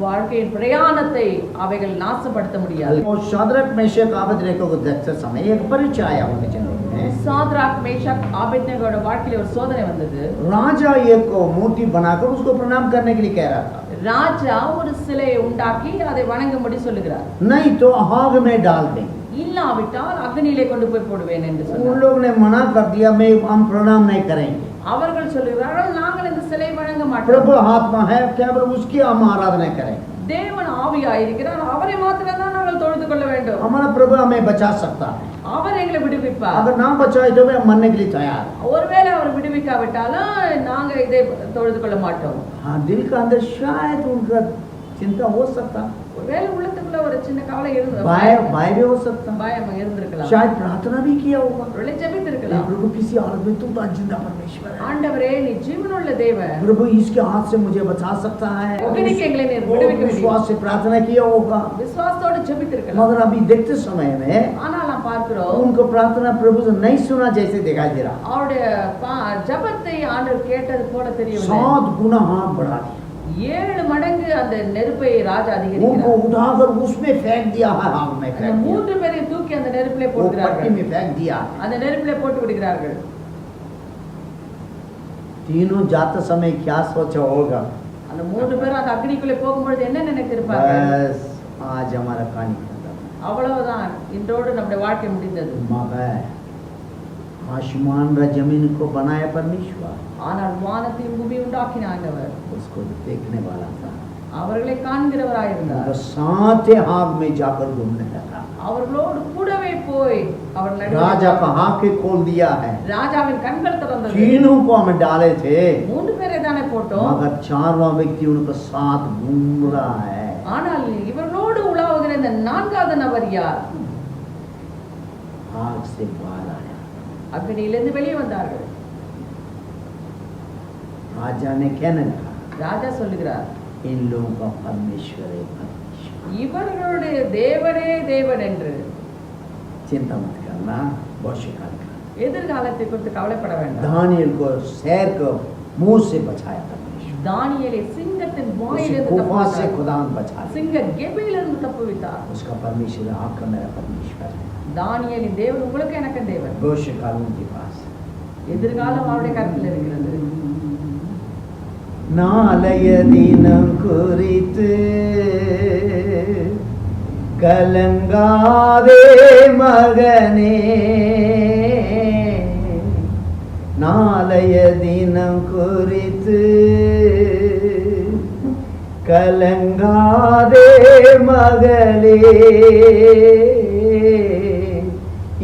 வாழ்க்கையின் பிரயாணத்தை அவைகள் நாசப்படுத்த முடியாது. और शाद्रक मेशक आबेदनेगो को देखते समय एक परीक्षा आया उनके जिंदगी में। சாத்ராக் மேஷாக் ஆபேத்நேகோட வாழ்க்கையில ஒரு சோதனை வந்தது. राजा एक मूर्ति बनाकर उसको प्रणाम करने के लिए कह रहा था, ராஜா ஒரு சிலையை உண்டாக்கி அதை வணங்கும்படி சொல்லுகிறார். नहीं तो आग में डाल देंगे। இல்லாவிட்டால் அக்னியிலே கொண்டு போய் போடுவேன் என்று उन சொன்னார். लोगों ने मना कर दिया, मैं हम प्रणाम नहीं करेंगे। அவர்கள் சொல்லுகிறார்கள், நாங்கள் இந்த சிலை வணங்க प्रभु மாட்டோம். आत्मा है, केवल उसकी हम आराधना करेंगे। தேவன் ஆவியாயிருக்கிறார், அவரை மாத்திரம் தான் நாங்கள் தொழுது கொள்ள வேண்டும். हमारा प्रभु हमें बचा सकता है, அவர் எங்களை விடுவிப்பார். अगर ना बचाए तो हम मरने के लिए तैयार हैं। ஒருவேளை அவர் விடுவிக்காவிட்டாலும் நாங்க இதை தொழுது கொள்ள மாட்டோம். हाँ, दिल का अंदर शायद उनका चिंता हो सकता, ஒருவேளை உள்ளத்துக்குள்ள மனசுக்குள்ள ஒரு சின்ன கவலை भय भी हो सकता है, பயம் இருந்திருக்கலாம். शायद प्रार्थना भी किया होगा, ஒருவேளை हे ஜெபித்திருக்கலாம். प्रभु किसी हालत में तुम तो जिंदा परमेश्वर है, ஆண்டவரே நீ ஜீவனுள்ள தேவன், प्रभु इसके हाथ से मुझे बचा सकता है, ஒக்கினிக்கு எங்களை நீர் वो விடுவிக்க முடியும். विश्वास से प्रार्थना किया होगा। விசுவாசத்தோடு ஜெபித்திருக்கலாம். मगर अभी देखते समय में ஆனால் நாம் பார்க்கிறோம் उनको प्रार्थना प्रभु से नहीं सुना जैसे दिखाई दे रहा, அவருடைய ஜெபத்தை ஆண்டவர் கேட்டது போல தெரியவில்லை. 7 गुना हाथ बढ़ा दिया, 7 மடங்கு அந்த நெருப்பை ராஜா उनको அதிகரிக்கிறார். उठाकर उसमें फेंक दिया है, आग में அந்த फेंक दिया, 3 பேரையும் தூக்கி அந்த நெருப்பிலே वो पट्टी போடுகிறார்கள். में फेंक दिया। அந்த நெருப்பிலே போட்டு விடுகிறார்கள். तीनों जाते समय क्या सोचा होगा, அந்த 3 பேரும் அந்த அக்னிக்குள்ளே போகும்பொழுது என்ன நினைத்திருப்பார்கள்? बस आज हमारा कहानी खत्म, அவ்வளவுதான், இன்றோடு நம்முடைய வாழ்க்கை முடிந்தது. मगर आसमान और जमीन को बनाया परमेश्वर, ஆனால் வானத்தையும் பூமி உண்டாக்கின ஆண்டவர் उसको देखने वाला था, அவர்களை காண்கிறவராயிருந்தார். उनका साथ आग में जाकर घूमने लगा, அவர்களோடு கூடவே போய் அவர் राजा का आंखें खोल दिया है, ராஜாவின் கண்கள் திறந்தது. तीनों को हम डाले थे, 3 பேரை தானே போட்டோம். मगर 4वां व्यक्ति उनका साथ घूम रहा है, ஆனால் இவர்களோடு உலாவுகிற இந்த 4வது நபர் யார்? आग से बाहर आया। அக்னியிலிருந்து வெளியே வந்தார்கள். राजा ने कहने लगा, ராஜா சொல்லுகிறார், इन लोगों का परमेश्वर है परमेश्वर, இவர்களுடைய தேவனே தேவன் என்று. चिंता मत करना, भविष्य काल का எதிர்காலத்தை குறித்து கவலைப்பட வேண்டாம். दानियल को शहर को मुंह से बचाया परमेश्वर, தானியேலை சிங்கத்தின் उसे வாயிலிருந்து गुफा से தப்புவித்தார். खुदा बचाया, சிங்க கெபியிலிருந்து தப்புவித்தார். उसका परमेश्वर आपका मेरा परमेश्वर है, தானியேலின் தேவன் உங்களுக்கு எனக்கு தேவன். भविष्य काल उनके पास है। எதிர்காலம் அவருடைய கருத்தில் இருக்கிறது. नालय दिन कुरित कलंगादे मगने, नालय दिन कुरित कलंगादे मगले,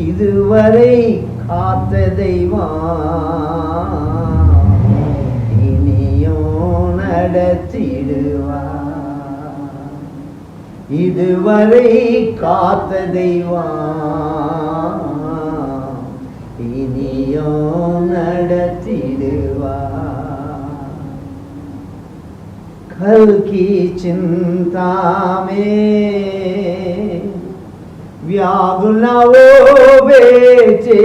இதுவரை காத்த தெய்வம் இனியும் நடத்திடுவார், இதுவரை காத்த தெய்வம் இனியும் நடத்திடுவார்। कल की चिंता में व्याकुल न वो बेचे,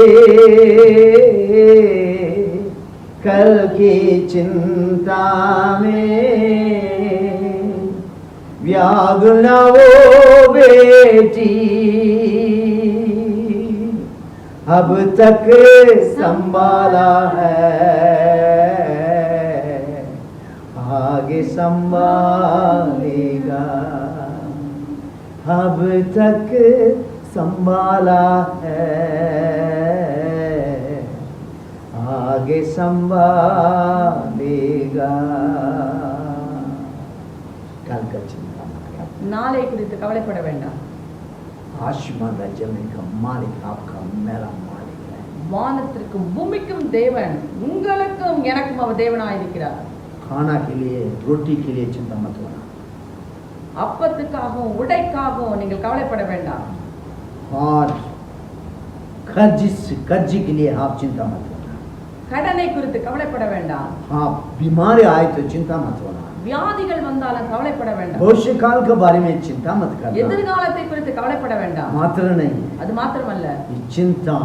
कल की चिंता में व्याकुल न वो बेटी, अब तक संभाला है आगे संभालेगा, अब तक संभाला है आगे संभालेगा। कल का चिंता मत कर, நாளை குறித்து கவலைப்பட வேண்டாம். आसमान राज्य में का मालिक आपका मेरा मालिक है, வானத்திற்கும் பூமிக்கும் தேவன் உங்களுக்கும் எனக்கும் அவர் தேவனாயிருக்கிறார். खाना के लिए रोटी के लिए चिंता मत होना, அப்பத்துக்காகவும் உடைக்காகவும் நீங்கள் கவலைப்பட வேண்டாம். और कर्ज के लिए आप चिंता मत होना, கடனை குறித்து கவலைப்பட வேண்டாம். आप बीमारी आए तो चिंता मत होना, வியாதிகள் வந்தாலும் கவலைப்பட வேண்டாம். भविष्य काल के बारे में चिंता मत करना, எதிர்காலத்தை குறித்து கவலைப்பட வேண்டாம். मात्र नहीं அது மாத்திரமல்ல, ये चिंता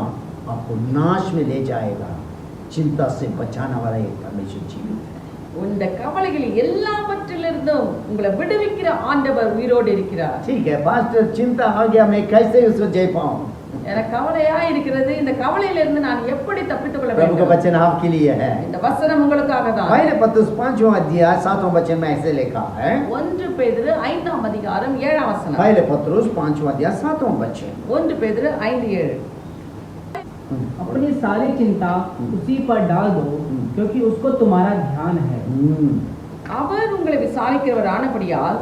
आपको नाश में ले जाएगा, चिंता से बचाने वाला एक परमेश्वर जीवित है। இந்த கவலைகள் எல்லாவற்றிலிருந்தும் உங்களை விடுவிக்கிற ஆண்டவர் உயிரோடு இருக்கிறார். ठीक है पास्टर, चिंता आ गया, मैं कैसे उसको जय पाऊं? எனக்கு கவலையா இருக்கிறது, இந்த கவலையிலிருந்து நான் எப்படி தப்பித்துக் கொள்ள प्रभु का வேண்டும்? वचन आपके लिए है, இந்த वचனம் उங்களுக்காக தான். पहले पत्रस 5वां अध्याय 7वां वचन में ऐसे लिखा है, 1 பேதுரு 5ஆம் அதிகாரம் 7ஆம் வசனம். पहले पत्रस 5वां अध्याय 7वां वचन। 1 பேதுரு 5:7. अपनी सारी चिंता उसी पर डाल दो, क्योंकि उसको तुम्हारा ध्यान है। அவர் உங்களை விசாரிக்கிறவர் ஆனபடியால்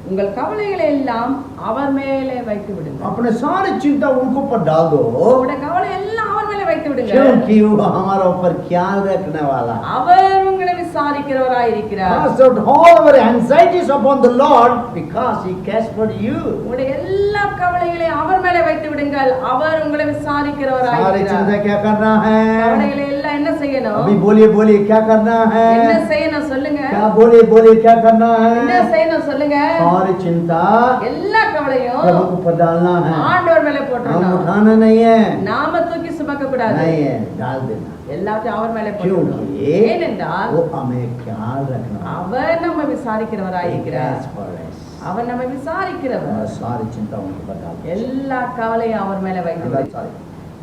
உங்கள் கவலைகளை எல்லாம் அவர் மேலே வைத்து விடுங்கள். अपने सारी चिंता उनको पर डाल दो, உங்களுடைய கவலை எல்லாம் அவர் மேலே வைத்து விடுங்கள். क्योंकि वो हमारा ऊपर ख्याल रखने वाला है। அவர் உங்களை விசாரிக்கிறவராயிருக்கிறார். Cast out all our anxieties upon the Lord because He cares for you. உங்களுடைய எல்லா கவலைகளையும் அவர் மேலே வைத்து விடுங்கள். அவர் உங்களை सारी விசாரிக்கிறவராயிருக்கிறார். चिंता क्या करना है? கவலைகளை எல்லாம் என்ன செய்யணும்? अभी बोलिए बोलिए क्या करना है? என்ன செய்யணும் சொல்லுங்க. क्या बोलिए बोलिए क्या करना என்ன है? செய்யணும் சொல்லுங்க. सारी चिंता எல்லா கவலையும் प्रभु को ऊपर डालना है. ஆண்டவர் மேலே हम போட்டுறணும். उठाना नहीं है. நாம தூக்கி சுமக்க கூடாது. नहीं है, डाल देना. எல்லாத்தையும் அவர் மேலே போட்டுறணும். क्योंकि ஏனென்றால் वो हमें ख्याल रखना. அவர் நம்ம He விசாரிக்கிறவராயிருக்கிறார். cares for us. அவர் நம்ம விசாரிக்கிறவர். और सारी चिंता उनको बता दो. எல்லா कवலையும் அவர் மேலே வைத்து விடுங்கள்.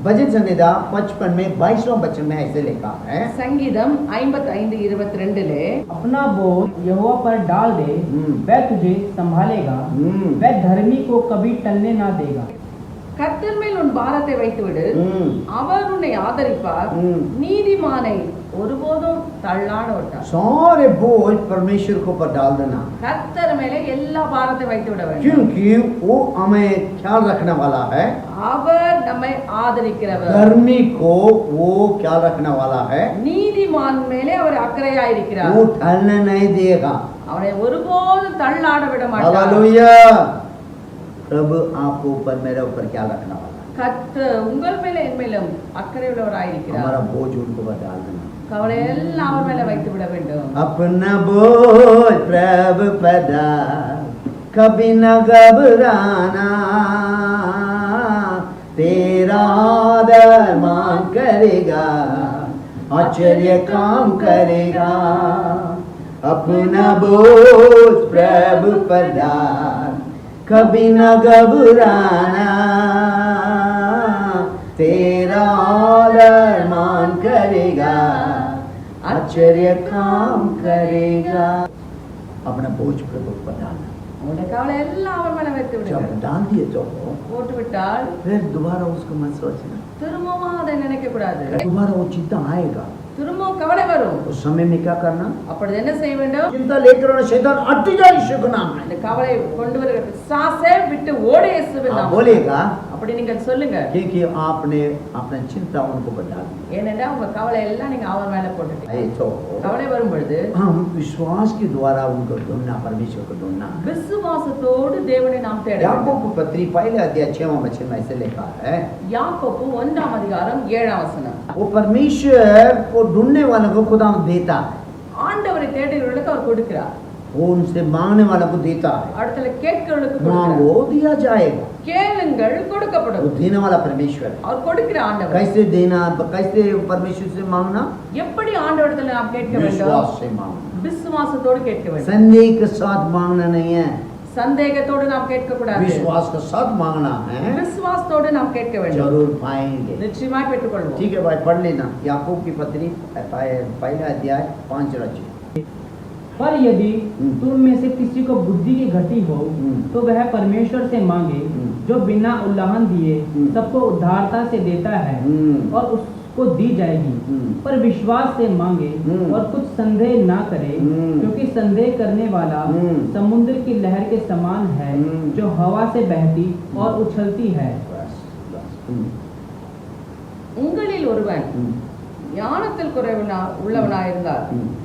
भजन संहिता 55 में 22वां वचन में ऐसे लिखा है. संगीतम 55:22 अपना बोझ यहोवा पर डाल दे, वह तुझे संभालेगा, वह धर्मी को कभी टलने ना देगा. கர்த்தர் மேல் உன் பாரத்தை வைத்து விடு, அவர் உன்னை ஆதரிப்பார், நீதிமானை ஒருபோதும் தள்ளாட விட்டார். सारे बोझ परमेश्वर को ऊपर डाल देना. கர்த்தர் மேலே எல்லா பாரத்தை வைத்து விட வேண்டும். क्योंकि वो हमें ख्याल रखने वाला है. அவர் நம்மை ஆதரிக்கிறவர். धर्मी को वो ख्याल रखने वाला है. நீதிமான் மேலே அவர் அக்கறையாயிருக்கிறார். वो टलने नहीं देगा. அவனை ஒருபோதும் தள்ளாட விட மாட்டார். हालेलुया. प्रभु आपको ऊपर मेरे ऊपर क्या रखने वाला है? கர்த்தர் உங்கள் மேலே என் மேலும் அக்கறை உள்ளவராயிருக்கிறார். हमारा बोझ उनको बता देना. கவலை எல்லாம் அவர் மேலே வைத்து விட வேண்டும். अपना बोझ प्रभु पर डाल, कभी न घबराना, तेरा दरमान करेगा, आश्चर्य काम करेगा. अपना बोझ प्रभु पर डाल, कभी न घबराना, तेरा दरमान करेगा, आश्चर्य काम करेगा. अपना बोझ प्रभु पर डालना. உங்களுடைய கவலை எல்லாம் அவர் மேலே வைத்து जब விடுங்கள். डाल दिए तो போட்டு விட்டால் फिर दोबारा उसको मत सोचना. திரும்பவும் அதை நினைக்க கூடாது. दोबारा वो चिंता आएगा. திரும்பவும் கவலை வரும். उस समय में क्या करना? அப்பொழுது என்ன செய்ய வேண்டும்? चिंता लेकर आना, शैतान हट जा यीशु के नाम में. அந்த கவலை கொண்டு வருகிற பிசாசே விட்டு ஓட இயேசுவின் आप நாமத்தில். बोलेगा அப்படி நீங்கள் சொல்லுங்க. क्योंकि आपने अपना चिंता उनको बता दी. ஏனென்றால் உங்க கவலை எல்லாம் நீங்க அவர் மேலே போட்டுட்டீங்க. ये तो கவலை வரும் பொழுது हम विश्वास के द्वारा उनको ढूंढना, परमेश्वर को ढूंढना. விசுவாசத்தோடு தேவனை நாம் தேட வேண்டும். याकूब की पत्री पहले अध्याय 6वां वचन में ऐसे लिखा है. யாக்கோபு 1ஆம் அதிகாரம் 7ஆம் வசனம். वो परमेश्वर को ढूंढने वालों को खुदा देता है. ஆண்டவரை தேடுகிறவர்களுக்கு அவர் கொடுக்கிறார். वो उनसे मांगने वालों को देता है. அடுத்தல கேட்கிறவர்களுக்கு கொடுக்கிறார். मांगो दिया जाएगा. கேளுங்கள் கொடுக்கப்படும். वो देने वाला परमेश्वर है. அவர் கொடுக்கிற ஆண்டவர். कैसे देना, कैसे परमेश्वर से मांगना? எப்படி ஆண்டவரிடத்தில் நாம் கேட்க வேண்டும்? विश्वास से मांगना. விசுவாசத்தோடு கேட்க வேண்டும். संदेह के साथ मांगना नहीं है. சந்தேகத்தோடு நாம் கேட்க கூடாது. विश्वास के साथ मांगना है. விசுவாசத்தோடு நாம் கேட்க வேண்டும். जरूर पाएंगे. நிச்சயமாய் பெற்றுக்கொள்வோம். ठीक है भाई, पढ़ लेना याकूब की पत्री पहला अध्याय 5 वचन. पर यदि तुम में से किसी को बुद्धि की घटी हो तो वह परमेश्वर से मांगे, जो बिना उल्लंघन दिए सबको उद्धारता से देता है और उसको दी जाएगी. पर विश्वास से मांगे और कुछ संदेह ना करे, क्योंकि संदेह करने वाला समुद्र की लहर के समान है, जो हवा से बहती और उछलती है. உங்களில் ஒருவன் ஞானத்தில் உள்ளவனாயிருந்தால்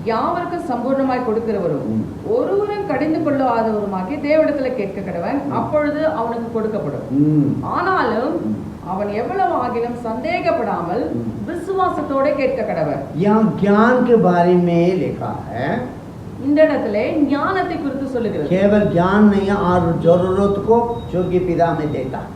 யாவருக்கும் சம்பூர்ணமாய் கொடுக்கிறவரும் ஒருவரும் கடிந்து கொள்ளாதவருமாகி தேவனிடத்தில் கேட்க கடவன், அப்பொழுது அவனுக்கு கொடுக்கப்படும். ஆனாலும் அவன் எவ்வளவு ஆகிலும் சந்தேகப்படாமல் விசுவாசத்தோட கேட்க கடவன். यहाँ ज्ञान के बारे में लिखा है. இந்த இடத்துல ஞானத்தை குறித்து சொல்லுகிறது. केवल ज्ञान नहीं है, और जरूरत को जो कि पिता में देता है.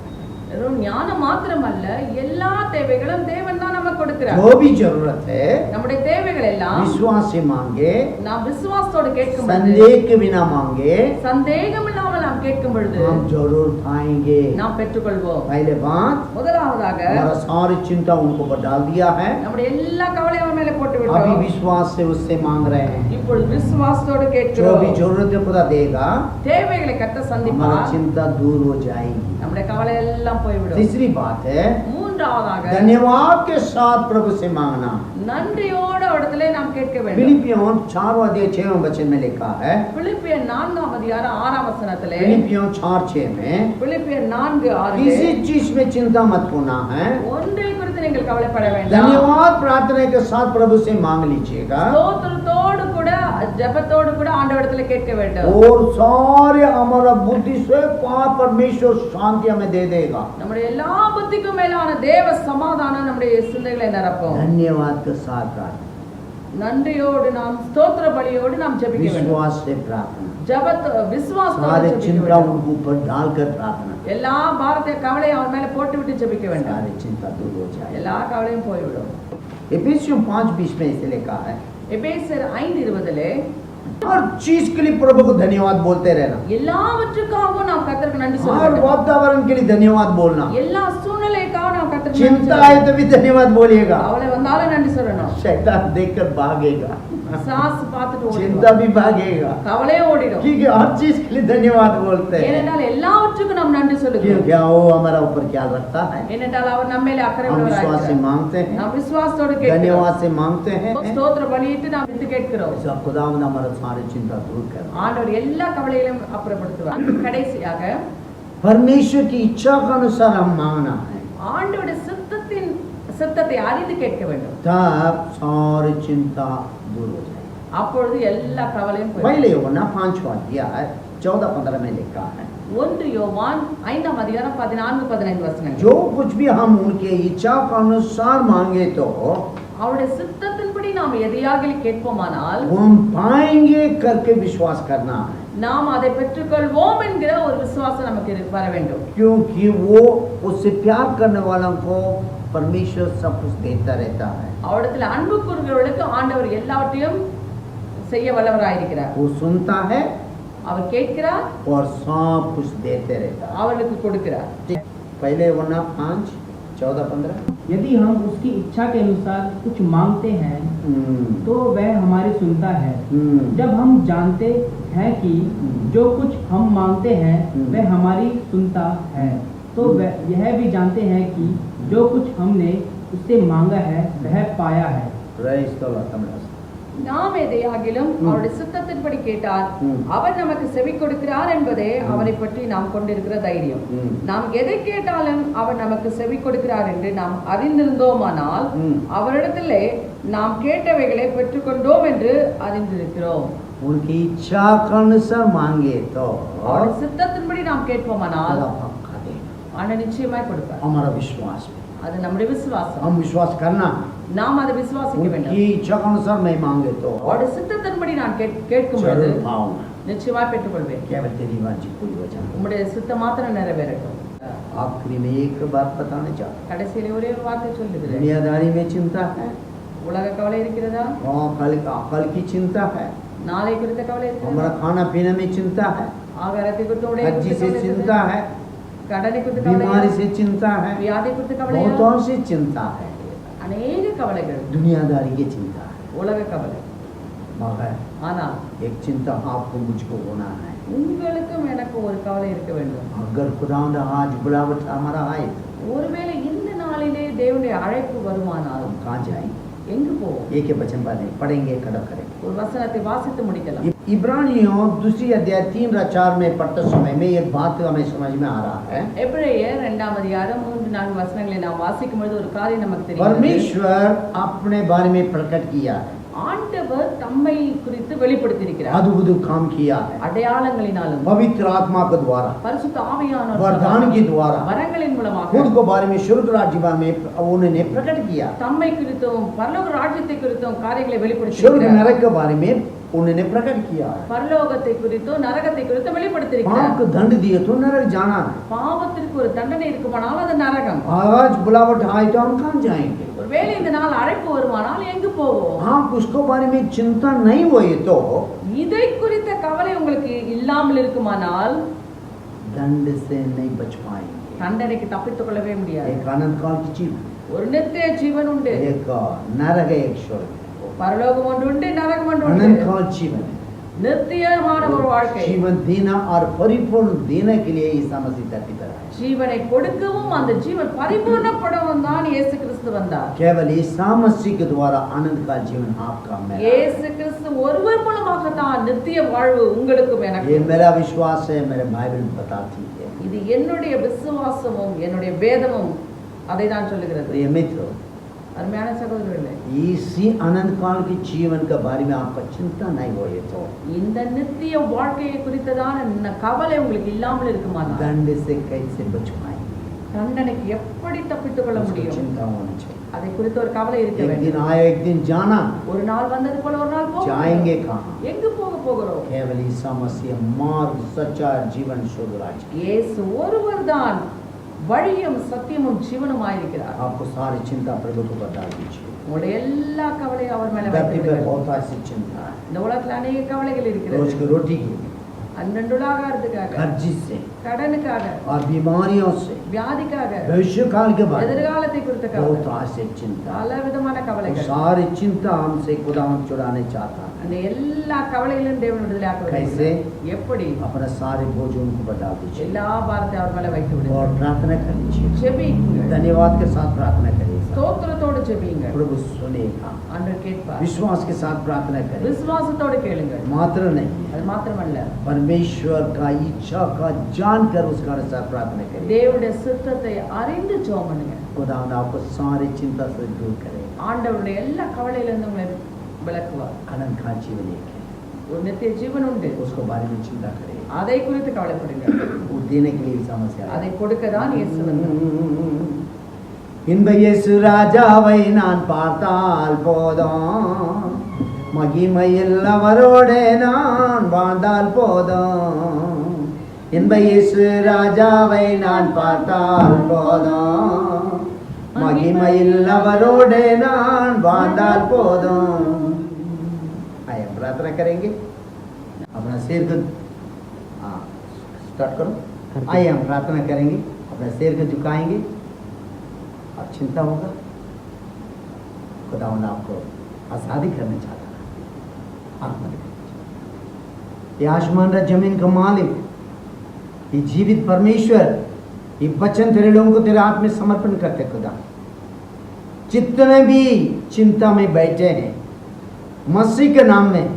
வெறும் ஞானம் மாத்திரமல்ல, எல்லா தேவைகளும் தேவன் தான் நமக்கு கொடுக்கிறார். जो भी जरूरत है நம்முடைய தேவைகள் எல்லாம் विश्वास से मांगे, நாம் விசுவாசத்தோடு கேட்கும் பொழுது, संदेह के बिना मांगे, சந்தேகம் இல்லாமல் நாம் கேட்கும் பொழுது हम जरूर पाएंगे. நாம் பெற்றுக்கொள்வோம். पहले बात, முதலாவதாக हमारा सारी चिंता उनको पर डाल दिया है. நம்முடைய எல்லா கவலையும் அவர் மேலே போட்டு अभी விட்டோம். विश्वास से उससे मांग रहे हैं. இப்பொழுது விசுவாசத்தோடு जो கேட்கிறோம். भी जरूरत है खुदा देगा. தேவைகளை கத்த हमारी சந்திப்பார். चिंता दूर हो जाएगी. நம்முடைய கவலை எல்லாம் போய்விடும். तीसरी बात है, மூன்றாவதாக धन्यवाद के साथ प्रभु से मांगना. நன்றியோட இடத்துல நாம் கேட்க வேண்டும். फिलिपियों 4 अध्याय 6 वचन में लिखा है. பிலிப்பியர் 4ஆம் அதிகாரம் 6ஆம் வசனத்திலே, फिलिपियों 4:6 में பிலிப்பியர் 4:6 किसी चीज में चिंता मत होना है, ஒன்றை குறித்து நீங்கள் கவலைப்பட வேண்டாம். धन्यवाद प्रार्थना के साथ प्रभु से मांग लीजिएगा ஸ்தோத்திரத்தோடு கூட ஜெபத்தோடு கூட ஆண்டவரிடத்துல கேட்க வேண்டும். और सारे हमारा बुद्धि से परमेश्वर शांति हमें दे देगा. நம்முடைய எல்லா புத்திக்கும் மேலான தேவ சமாதானம் நம்முடைய சிந்தைகளை நிரப்பும். धन्यवाद के साथ प्रार्थना, நன்றியோடு நாம் ஸ்தோத்திர பலியோடு நாம் ஜெபிக்க வேண்டும். विश्वास से प्रार्थना, விசுவாசத்தோடு सारे ஜெபிக்க चिंता வேண்டும். उनके ऊपर डालकर प्रार्थना, எல்லா பாரத்தை கவலையை அவன் மேல போட்டு விட்டு ஜெபிக்க வேண்டும். सारी चिंता दूर हो जाए. எல்லா கவலையும் போய்விடும். एफिसियों 5:20 में इसे लिखा है, எபேசியர் 5:20 हर चीज के लिए प्रभु को धन्यवाद बोलते रहना, எல்லாவற்றுக்காகவும் நாம் கர்த்தருக்கு நன்றி சொல்ல हर வேண்டும். वातावरण के लिए धन्यवाद बोलना. எல்லா சூழ்நிலைக்காகவும் நாம் கர்த்தருக்கு நன்றி चिंता சொல்ல है வேண்டும். तो भी धन्यवाद बोलिएगा, கவலை வந்தாலும் நன்றி சொல்லணும். शैतान देखकर भागेगा, சாஸ் பார்த்துட்டு चिंता ஓடிடும். भी भागेगा, கவலையே ஓடிடும். क्योंकि हर चीज के लिए धन्यवाद बोलते हैं. ஏனென்றால் எல்லாவற்றுக்கும் நாம் நன்றி சொல்லுகிறோம். क्या वो हमारा ऊपर ख्याल रखता है. ஏனென்றால் அவர் நம்ம மேல அக்கறை हम विश्वास से உள்ளவராயிருக்கிறார். मांगते हैं, நாம் விசுவாசத்தோடு கேட்கிறோம். धन्यवाद से मांगते हैं. ஸ்தோத்திர பலியிட்டு நாம் விட்டு கேட்கிறோம். ऐसा खुदावंद हमारा सारी चिंता दूर कर. ஆண்டவர் எல்லா கவலைகளையும் அப்புறப்படுத்துவார். கடைசியாக परमेश्वर की इच्छा के अनुसार हम मांगना है, ஆண்டவருடைய சித்தத்தை அறிந்து கேட்க வேண்டும். तब सारी चिंता दूर हो जाएगी. அப்பொழுது எல்லா கவலையும் போய்விடும். पहले यूहन्ना 5वां अध्याय 14-15 में लिखा है, 1 யோவான் 5:14-15 வசனங்கள். जो कुछ भी हम उनके इच्छा के अनुसार मांगे तो அவருடைய சித்தத்தின்படி நாம் எதையாகிலும் கேட்போமானால் हम पाएंगे करके विश्वास करना है, நாம் அதை பெற்றுக்கொள்வோம் என்கிற ஒரு விசுவாசம் நமக்கு வர வேண்டும். क्योंकि वो उससे प्यार करने वालों को परमेश्वर सब कुछ देता रहता है. அவரிடத்தில் அன்பு கூறுகிறவர்களுக்கு ஆண்டவர் எல்லாவற்றையும் செய்ய வல்லவராயிருக்கிறார். वो सुनता है அவர் கேட்கிறார், और सब कुछ देते रहता है. அவர்களுக்கு கொடுக்கிறார். पहले यूहन्ना 5:14-15. यदि हम उसकी इच्छा के अनुसार कुछ मांगते हैं तो वह हमारी सुनता है. जब हम जानते हैं कि जो कुछ हम मांगते हैं वह हमारी सुनता है तो वह यह भी जानते हैं कि जो कुछ हमने उससे मांगा है वह पाया है. Praise the Lord. தமிழ் நாம் எதையாகிலும் அவருடைய சித்தத்தின்படி கேட்டால் அவர் நமக்கு செவி கொடுக்கிறார் என்பதே அவரை பற்றி நாம் கொண்டிருக்கிற தைரியம். நாம் எதை கேட்டாலும் அவர் நமக்கு செவி கொடுக்கிறார் என்று நாம் அறிந்திருந்தோமானால் அவரிடத்திலே நாம் கேட்டவைகளை பெற்றுக்கொண்டோம் என்று அறிந்திருக்கிறோம். उनकी इच्छा के अनुसार मांगे तो அவருடைய சித்தத்தின்படி நாம் கேட்போமானால் अल्लाह पक्का देगा. ஆண்டவர் நிச்சயமாய் கொடுப்பார். हमारा विश्वास है, அது நம்முடைய விசுவாசம். हम विश्वास करना है. நாம் அதை விசுவாசிக்க வேண்டும். उनकी इच्छा के अनुसार मैं मांगे तो அவருடைய சித்தத்தின்படி நான் கேட்கும் பொழுது जरूर पाऊंगा. நிச்சயமாய் பெற்றுக்கொள்வேன். केवल तेरी मर्जी पूरी हो जाए. உம்முடைய சித்தம் மாத்திரம் நிறைவேறட்டும். आखिरी में एक बात बताना चाहता हूं, கடைசியில ஒரே ஒரு வார்த்தை சொல்லுகிறேன். दुनियादारी में चिंता है, உலக கவலை இருக்கிறதா? कल की चिंता है, நாளை குறித்த கவலை இருக்கிறதா? हमारा खाना पीने में चिंता है, ஆகாரத்தை குறித்த உடைய हज्जी से चिंता है, கடனை குறித்த கவலை, बीमारी से चिंता है, வியாதி குறித்த கவலை, बहुतों से चिंता है, அநேக கவலைகள், दुनियादारी की चिंता है. உலக கவலை. मगर ஆனால் एक चिंता आपको मुझको होना है, உங்களுக்கும் எனக்கு ஒரு கவலை இருக்க வேண்டும். अगर खुदावंद आज बुलावट हमारा आए ஒருவேளை இந்த நாளிலே தேவனுடைய அழைப்பு வருமானால் हम कहाँ जाएंगे? எங்கு போவோம்? एक ही वचन पढ़ेंगे, खड़ा करेंगे. ஒரு வசனத்தை வாசித்து முடிக்கலாம். इब्रानियों 2 अध्याय 3-4 में पढ़ते समय में एक बात हमें समझ में आ रहा है. எபிரேயர் 2 அதிகாரம் 3-4 வசனங்களை நாம் வாசிக்கும் பொழுது ஒரு காரியம் நமக்கு தெரியும். परमेश्वर अपने बारे में प्रकट किया है, ஆண்டவர் தம்மை குறித்து வெளிப்படுத்தியிருக்கிறார். अद्भुत काम किया है, அடையாளங்களினாலும் पवित्र आत्मा के द्वारा, பரிசுத்த ஆவியானவர் वरदान के द्वारा, வரங்களின் மூலமாக खुद को बारे में स्वर्ग राज्य में उन्होंने प्रकट किया. தம்மை குறித்தும் பரலோக ராஜ்யத்தை குறித்தும் காரியங்களை स्वर्ग வெளிப்படுத்தியிருக்கிறார். नरक के बारे में उन्होंने प्रकट किया है. பரலோகத்தை குறித்தும் நரகத்தை குறித்தும் पाप வெளிப்படுத்தியிருக்கிறார். को दंड दिए तो नरक जाना है. பாவத்திற்கு ஒரு தண்டனை இருக்குமானால் அது நரகம். आज बुलावट आए तो हम कहाँ जाएंगे? ஒருவேளை இந்த நாள் அழைப்பு வருமானால் எங்கு போவோம்? हाँ, उसको बारे में चिंता नहीं हुई तो இதை குறித்த கவலை உங்களுக்கு இல்லாமல் இருக்குமானால் दंड से नहीं बच पाएंगे. தண்டனைக்கு தப்பித்துக் கொள்ளவே முடியாது. एक आनंद काल की जीवन, ஒரு நித்திய ஜீவன் உண்டு, एक नरक है, एक स्वर्ग. பரலோகம் ஒன்று உண்டு, நரகம் ஒன்று आनंद உண்டு. काल जीवन है. நித்தியமான ஒரு வாழ்க்கை. जीवन देना और परिपूर्ण देने के लिए ईसा मसीह धरती पर आए. ஜீவனை கொடுக்கவும் அந்த ஜீவன் பரிபூர்ணப்படவும் தான் இயேசு கிறிஸ்து வந்தார். केवल ईसा मसीह के द्वारा आनंद का जीवन आपका मेरा. இயேசு கிறிஸ்து ஒருவர் மூலமாக தான் நித்திய வாழ்வு உங்களுக்கும் ये எனக்கும். मेरा विश्वास है, मेरे बाइबल बताती है. இது என்னுடைய விசுவாசமும் என்னுடைய வேதமும் அதை தான் சொல்லுகிறது. प्रिय मित्रों, அருமையான சகோதரர்களே, इसी अनंत काल के जीवन के बारे में आपका चिंता नहीं हो तो இந்த நித்திய வாழ்க்கையை குறித்ததான கவலை உங்களுக்கு இல்லாமல் இருக்குமானால் दंड से कैसे बच पाएंगे, தண்டனைக்கு எப்படி தப்பித்துக் கொள்ள उसकी முடியும்? चिंता होनी चाहिए। அதை குறித்த ஒரு கவலை இருக்க एक दिन வேண்டும். आया एक दिन जाना, ஒரு நாள் வந்தது போல ஒரு நாள் போகும். जाएंगे कहाँ? எங்கு போக போகிறோம்? केवल ईसा मसीह मार्ग सच्चा जीवन शुद्ध राज। இயேசு ஒருவர்தான் வழியும் சத்தியமும் ஜீவனுமாயிருக்கிறார். आपको सारी चिंता प्रभु को बता दीजिए। உங்களுடைய எல்லா கவலையும் அவர் மேல धरती पे வைத்து बहुत ऐसी चिंता है, இந்த உலகத்துல अनेक கவலைகள் रोज இருக்கிறது. की रोटी की, அன்றன்றுள்ள ஆகாரத்துக்காக, कर्ज से கடனுக்காக, और बीमारियों से, வியாதிக்காக, भविष्य काल के बारे में எதிர்காலத்தை குறித்த बहुत கவலை, ऐसी चिंता। பல விதமான वो கவலைகள். सारी चिंता हमसे खुदावंद छुड़ाने चाहता है। அந்த எல்லா கவலைகளிலும் தேவன் விடுதலையாக்க कैसे? விரும்புகிறார். எப்படி? अपना सारे बोझ उनको बता दीजिए எல்லா பாரத்தையும் அவர் மேல வைத்து और விடுங்கள். प्रार्थना कर लीजिए, ஜெபியுங்கள், धन्यवाद के साथ प्रार्थना करिए। ஸ்தோத்திரத்தோடு ஜெபியுங்கள். प्रभु सुनेगा, ஆண்டவர் கேட்பார். विश्वास के साथ प्रार्थना करें। விசுவாசத்தோடு கேளுங்கள். मात्र नहीं, அது மாத்திரமல்ல, परमेश्वर का इच्छा का जानकर उसका अनुसार प्रार्थना करें। தேவனுடைய சித்தத்தை அறிந்து ஜெபம் பண்ணுங்க. खुदावंद आपको सारी चिंता से दूर करे। ஆண்டவருடைய எல்லா கவலையிலிருந்து உங்களை விலக்குவார். अनंत काल जीवन एक है, ஒரு நித்திய ஜீவன் உண்டு, उसको बारे में चिंता करें। அதை குறித்து கவலைப்படுங்க. वो देने के लिए समस्या है। அதை கொடுக்க தான் இயேசு வந்தார். இன்ப இயேசு ராஜாவை நான் பார்த்தால் போதும், மகிமையில் அவரோடே நான் வாழ்ந்தால் போதும். இன்ப இயேசு ராஜாவை நான் பார்த்தால் போதும், மகிமையில் அவரோடே நான் வாழ்ந்தால் போதும்। आइए प्रार्थना करेंगे, अपना सिर को स्टार्ट करो। आइए हम प्रार्थना करेंगे, अपना सिर को झुकाएंगे और चिंता होगा। खुदावंद आपको आज़ादी करना चाहता है। आप मदद कीजिए। ये आसमान और जमीन का मालिक, ये जीवित परमेश्वर, ये वचन तेरे लोगों को तेरे हाथ में समर्पण करते खुदा। जितने भी चिंता में बैठे हैं मसीह के नाम में,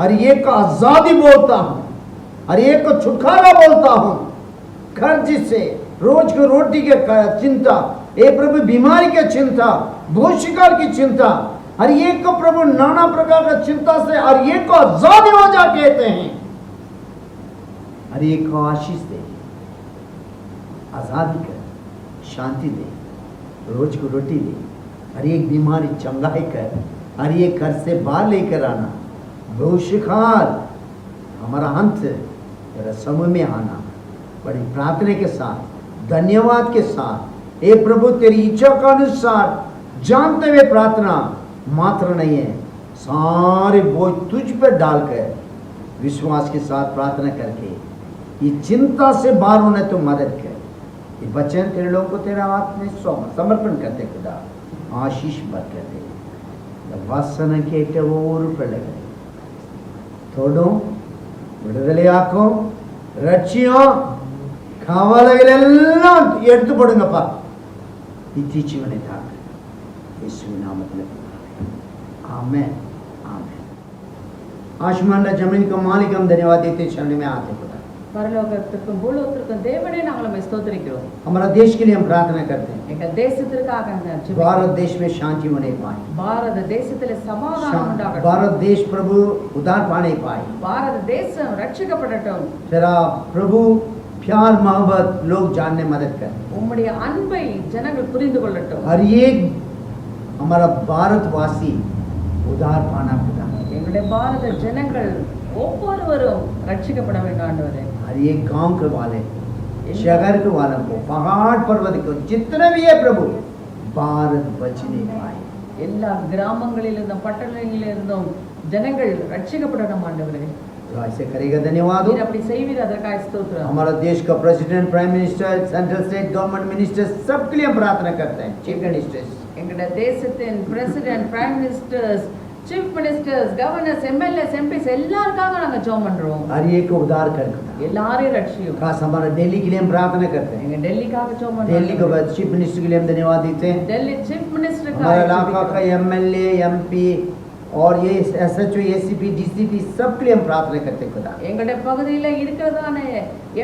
और एक को आज़ादी बोलता हूँ और एक को छुटकारा बोलता हूँ। कर्ज से, रोज की रोटी के चिंता, एक प्रभु बीमारी की चिंता, भविष्यकाल की चिंता, और एक को प्रभु नाना प्रकार की चिंता से, और एक को आज़ादी हो जा कहते हैं, और एक को आशीष दे, आज़ादी कर, शांति दे, रोज को रोटी दे, और एक बीमारी चंगाई कर, और ये कर्ज से बाहर लेकर आना, भविष्यकाल हमारा अंत तेरा समूह में आना, बड़ी प्रार्थना के साथ, धन्यवाद के साथ, हे प्रभु तेरी इच्छा का अनुसार जानते हुए प्रार्थना मात्र नहीं है, सारे बोझ तुझ पर डालकर विश्वास के साथ प्रार्थना करके ये चिंता से बाहर होने तो मदद कर। ये वचन तेरे लोगों को तेरा हाथ में समर्पण करते खुदा, आशीष बरकत दे। वसन केट ओर पिळगे तोडो விடுதலையாக்கும் ரட்சியம் கவலைகள் எல்லாம் எடுத்து போடுங்கப்பா। நித்திய ஜீவனை தாங்க இயேசுவின் நாமத்தில் आमेन आमेन। आसमान और जमीन का मालिक हम धन्यवाद देते शरण में आते खुदा। பரலோகத்திற்கும் பூலோகத்திற்கும் தேவனே நாங்கள் உம்மை ஸ்தோத்திரிக்கிறோம். हमारा देश के लिए हम प्रार्थना करते हैं, எங்கள் தேசத்திற்காக நாங்கள் ஜெபிக்கிறோம். भारत देश में शांति होने पाए, பாரத தேசத்திலே சமாதானம் உண்டாகட்டும். भारत देश प्रभु उद्धार पाने पाए, பாரத தேசம் ரட்சிக்கப்படட்டும். तेरा प्रभु प्यार मोहब्बत लोग जानने मदद कर। உம்முடைய அன்பை ஜனங்கள் புரிந்து கொள்ளட்டும். हर एक हमारा भारतवासी उद्धार पाना खुदा, எங்களுடைய பாரத ஜனங்கள் ஒவ்வொருவரும் ரட்சிக்கப்பட வேண்டும் ஆண்டவரே. हर एक गांव के वाले, शहर के वालों को, पहाड़ पर्वत को, जितने भी है प्रभु भारत बचने पाए। எல்லா கிராமங்களிலிருந்தும் பட்டணங்களிலிருந்தும் ஜனங்கள் ரட்சிக்கப்படணும் ஆண்டவரே. तो ऐसे करेगा धन्यवाद हो। நீர் அப்படி செய்வீர், அதற்காக ஸ்தோத்திரம். हमारा देश का president, prime minister, central state government minister सबके लिए हम प्रार्थना करते हैं, चीफ मिनिस्टर्स। எங்களுடைய தேசத்தின் president, prime ministers, chief ministers, governors, MLAs, MPs எல்லாருக்காக நாங்க ஜெபம் பண்றோம். हर एक को उद्धार कर खुदा। எல்லாரையும் ரட்சியும். खास हमारा दिल्ली के लिए हम प्रार्थना करते हैं, எங்க டெல்லிக்காக ஜெபம் दिल्ली के பண்றோம். बाद चीफ मिनिस्टर के लिए हम धन्यवाद देते हैं। டெல்லி चीफ मिनिस्टर हमारे इलाका का एमएलए, एमपी और ये SHO, ACP, DCP सबके लिए हम प्रार्थना करते हैं खुदा। எங்களுடைய பகுதியில் இருக்கிறதான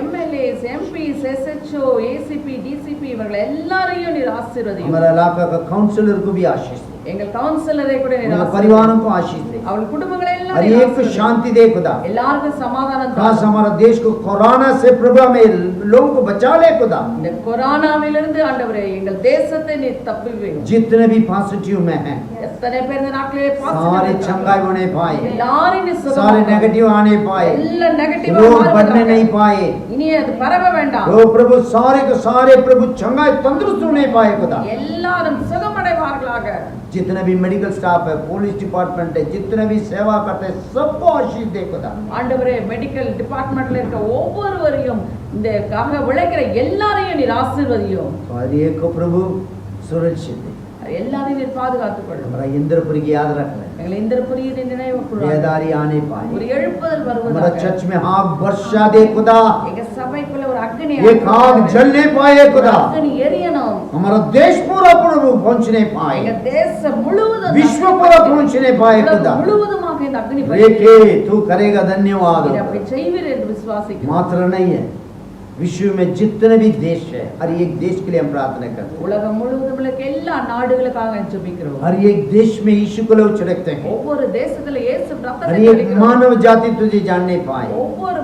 MLAs, MPs, SHO, ACP, DCP இவர்கள் எல்லாரையும் நீர் ஆசீர்வதியும். हमारा इलाका का काउंसलर को भी आशीष दे, எங்கள் கவுன்சிலரை கூட நீர் उनके ஆசீர்வதியும். परिवारों को आशीष दे, அவள் குடும்பங்களை எல்லாம் हर நீர் एक को ஆசீர்வதியும். शांति दे खुदा। எல்லாருக்கும் சமாதானம் खास தாரும். हमारा देश को कोरोना से प्रभु हमें लोगों को बचा ले खुदा। இந்த கொரோனாவிலிருந்து ஆண்டவரே எங்கள் தேசத்தை நீர் தப்புவியும். जितने भी पॉजिटिव में हैं எத்தனை பேர் இந்த நாட்டிலே सारे चंगाई होने पाए, எல்லாரும் நீர் सारे சுகமாக்கும். नेगेटिव आने पाए, எல்லாம் நெகட்டிவா रोग बढ़ने नहीं पाए। இனி அது பரவ வேண்டாம். ओ प्रभु सारे के सारे प्रभु चंगाई तंदुरुस्त होने पाए खुदा। எல்லாரும் சுகமடைவார்களாக. जितने भी मेडिकल स्टाफ है, पुलिस डिपार्टमेंट है, जितने भी सेवा करते हैं सबको आशीष दे खुदा। ஆண்டவரே மெடிக்கல் டிபார்ட்மெண்ட்ல இருக்க ஒவ்வொருவரையும் இந்த உழைக்கிற எல்லாரையும் நீர் ஆசீர்வதியும். हर एक को प्रभु सुरक्षित दे, எல்லாரையும் நீர் பாதுகாத்துக் கொள்ளும். हमारा इंद्रपुरी की याद रखना, எங்களை இந்திரபுரியை நினைவு கூறுவார். बेदारी आने पाए, ஒரு எழுப்புதல் हमारा வருவதாக. चर्च में आग वर्षा दे खुदा, எங்க சபைக்குள்ள ஒரு அக்னி एक आग जलने पाए खुदा, அக்னி எரியணும். हमारा देश पूरा प्रभु पहुंचने पाए, எங்க தேசம் முழுவதும் विश्व पूरा पहुंचने पाए खुदा। உலகம் முழுவதுமாக இந்த அக்னி रेखे तू करेगा, धन्यवाद। நீர் அப்படி செய்வீர் என்று விசுவாசிக்கிறோம். मात्र नहीं है, विश्व में जितने भी देश है हर एक देश के लिए हम प्रार्थना करते हैं। உலகம் முழுவதும் உள்ள எல்லா நாடுகளுக்காக ஜெபிக்கிறோம். हर एक देश में यीशु को लोग छिड़कते हैं, ஒவ்வொரு தேசத்துல இயேசு हर ரத்தத்தை एक தெளிக்கிறோம். मानव जाति तुझे जानने पाए, ஒவ்வொரு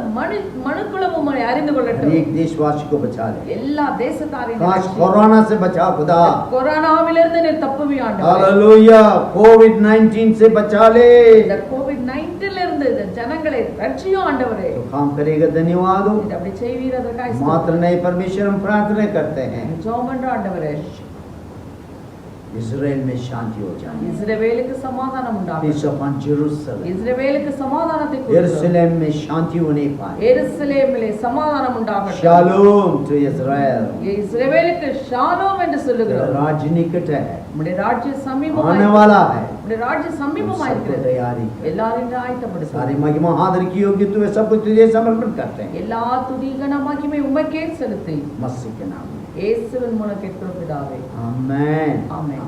மனுக்குலமும் உம்மை அறிந்து हर கொள்ளட்டும். एक देशवासी को बचा ले। எல்லா தேசத்தாரையும் खास ரட்சியும். कोरोना से बचा खुदा। கொரோனாவிலிருந்து நீர் தப்புவி ஆண்டவரே. हालेलुया, कोविड-19 से बचा ले। இந்த கோவிட்-19 இருந்து இந்த ஜனங்களை ரட்சியும் ஆண்டவரே. तो काम करेगा, धन्यवाद हो। நீர் அப்படி செய்வீர் அதற்காக मात्र नहीं परमेश्वर हम प्रार्थना करते हैं ஜெபம் பண்றோம் ஆண்டவரே. इजराइल में शांति हो जाए, இஸ்ரவேலுக்கு சமாதானம் உண்டாகும். पीस अपॉन जेरूशलेम, இஸ்ரவேலுக்கு சமாதானத்தை கொடுக்கிறோம். यरूशलेम में शांति होने पाए। எருசலேமிலே சமாதானம் உண்டாகட்டும். शालोम टू इजराइल, இஸ்ரவேலுக்கு ஷாலோம் என்று சொல்லுகிறோம். राज्य निकट है, உம்முடைய ராஜ்யம் आने சமீபமாய் वाला है, உம்முடைய ராஜ்யம் சமீபமாய் सबको இருக்கிறது. तैयारी कर। எல்லாரையும் ஆயத்தப்படுத்தும். सारी महिमा आदर की योग्य तू सब कुछ तुझे समर्पण करते हैं எல்லா துதி கன மகிமை உமக்கே செலுத்தி मसीह के नाम में, இயேசுவின் மூலம் கேட்கிறோம் பிதாவே. आमेन। ஆமென்.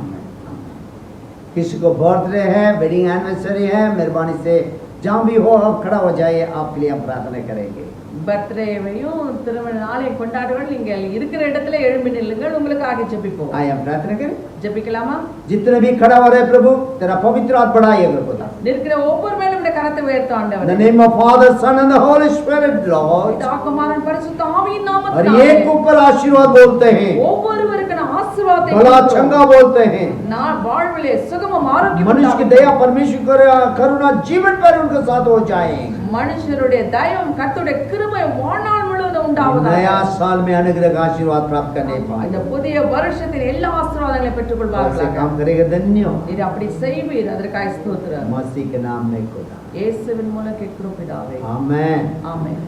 किसी को बर्थडे है, वेडिंग एनिवर्सरी है, मेहरबानी से जहाँ भी हो आप खड़ा हो जाइए, आपके लिए हम प्रार्थना करेंगे। பர்த்டேவையும் திருமண நாளையும் கொண்டாடுங்கள். நீங்கள் இருக்கிற இடத்துல எழும்பி நில்லுங்கள், உங்களுக்காக ஜெபிப்போம். आइए हम प्रार्थना करें। ஜெபிக்கலாமா? जितने भी खड़ा हो रहे प्रभु, तेरा पवित्र हाथ बढ़ाइएगा खुदा। நிற்கிற ஒவ்வொரு மேலும் இந்த கரத்தை உயர்த்த In the ஆண்டவரே. name of Father, Son and the Holy Spirit, Lord, பிதா, குமாரன், பரிசுத்த ஆவியின் और நாமத்தினாலே एक ऊपर आशीर्वाद बोलते हैं, ஒவ்வொருவருக்கு நான் ஆசீர்வாதத்தை भला கொடுக்கிறோம். चंगा बोलते हैं, நான் வாழ்விலே சுகமும் ஆரோக்கியம் मनुष्य की दया, परमेश्वर की करुणा जीवन पर उनके साथ हो जाए। மனுஷருடைய தயவும் கர்த்தருடைய கிருபை வாழ்நாள் முழுவதும் உண்டாவதாக. नया साल में अनुग्रह का आशीर्वाद प्राप्त करने पाए, இந்த புதிய வருஷத்தில் எல்லா ஆசீர்வாதங்களையும் பெற்றுக் ऐसे கொள்வார்களாக. काम करेगा, धन्य हो। நீர் அப்படி செய்வீர், அதற்காக ஸ்தோத்திரம். मसीह के नाम में खुदा, இயேசுவின் மூலம் கேட்கிறோம் பிதாவே. आमेन। ஆமென்.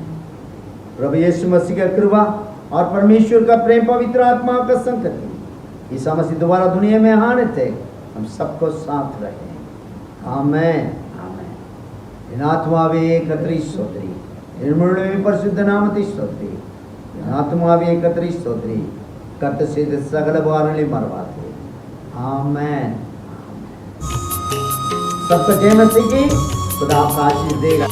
प्रभु यीशु मसीह का कृपा और परमेश्वर का प्रेम, पवित्र आत्मा का संगति, ईसा मसीह दोबारा दुनिया में आने थे, हम सबको साथ रहे। आमेन। ஆமென். इन आत्मावे एकत्री स्तोत्री, इन मुरली परिशुद्ध नामति स्तोत्री, इन आत्मावे एकत्री स्तोत्री, कत सिद्ध सगल वारली मरवाते। आमेन। सबको जय मसीह की, खुदा आपका आशीष देगा।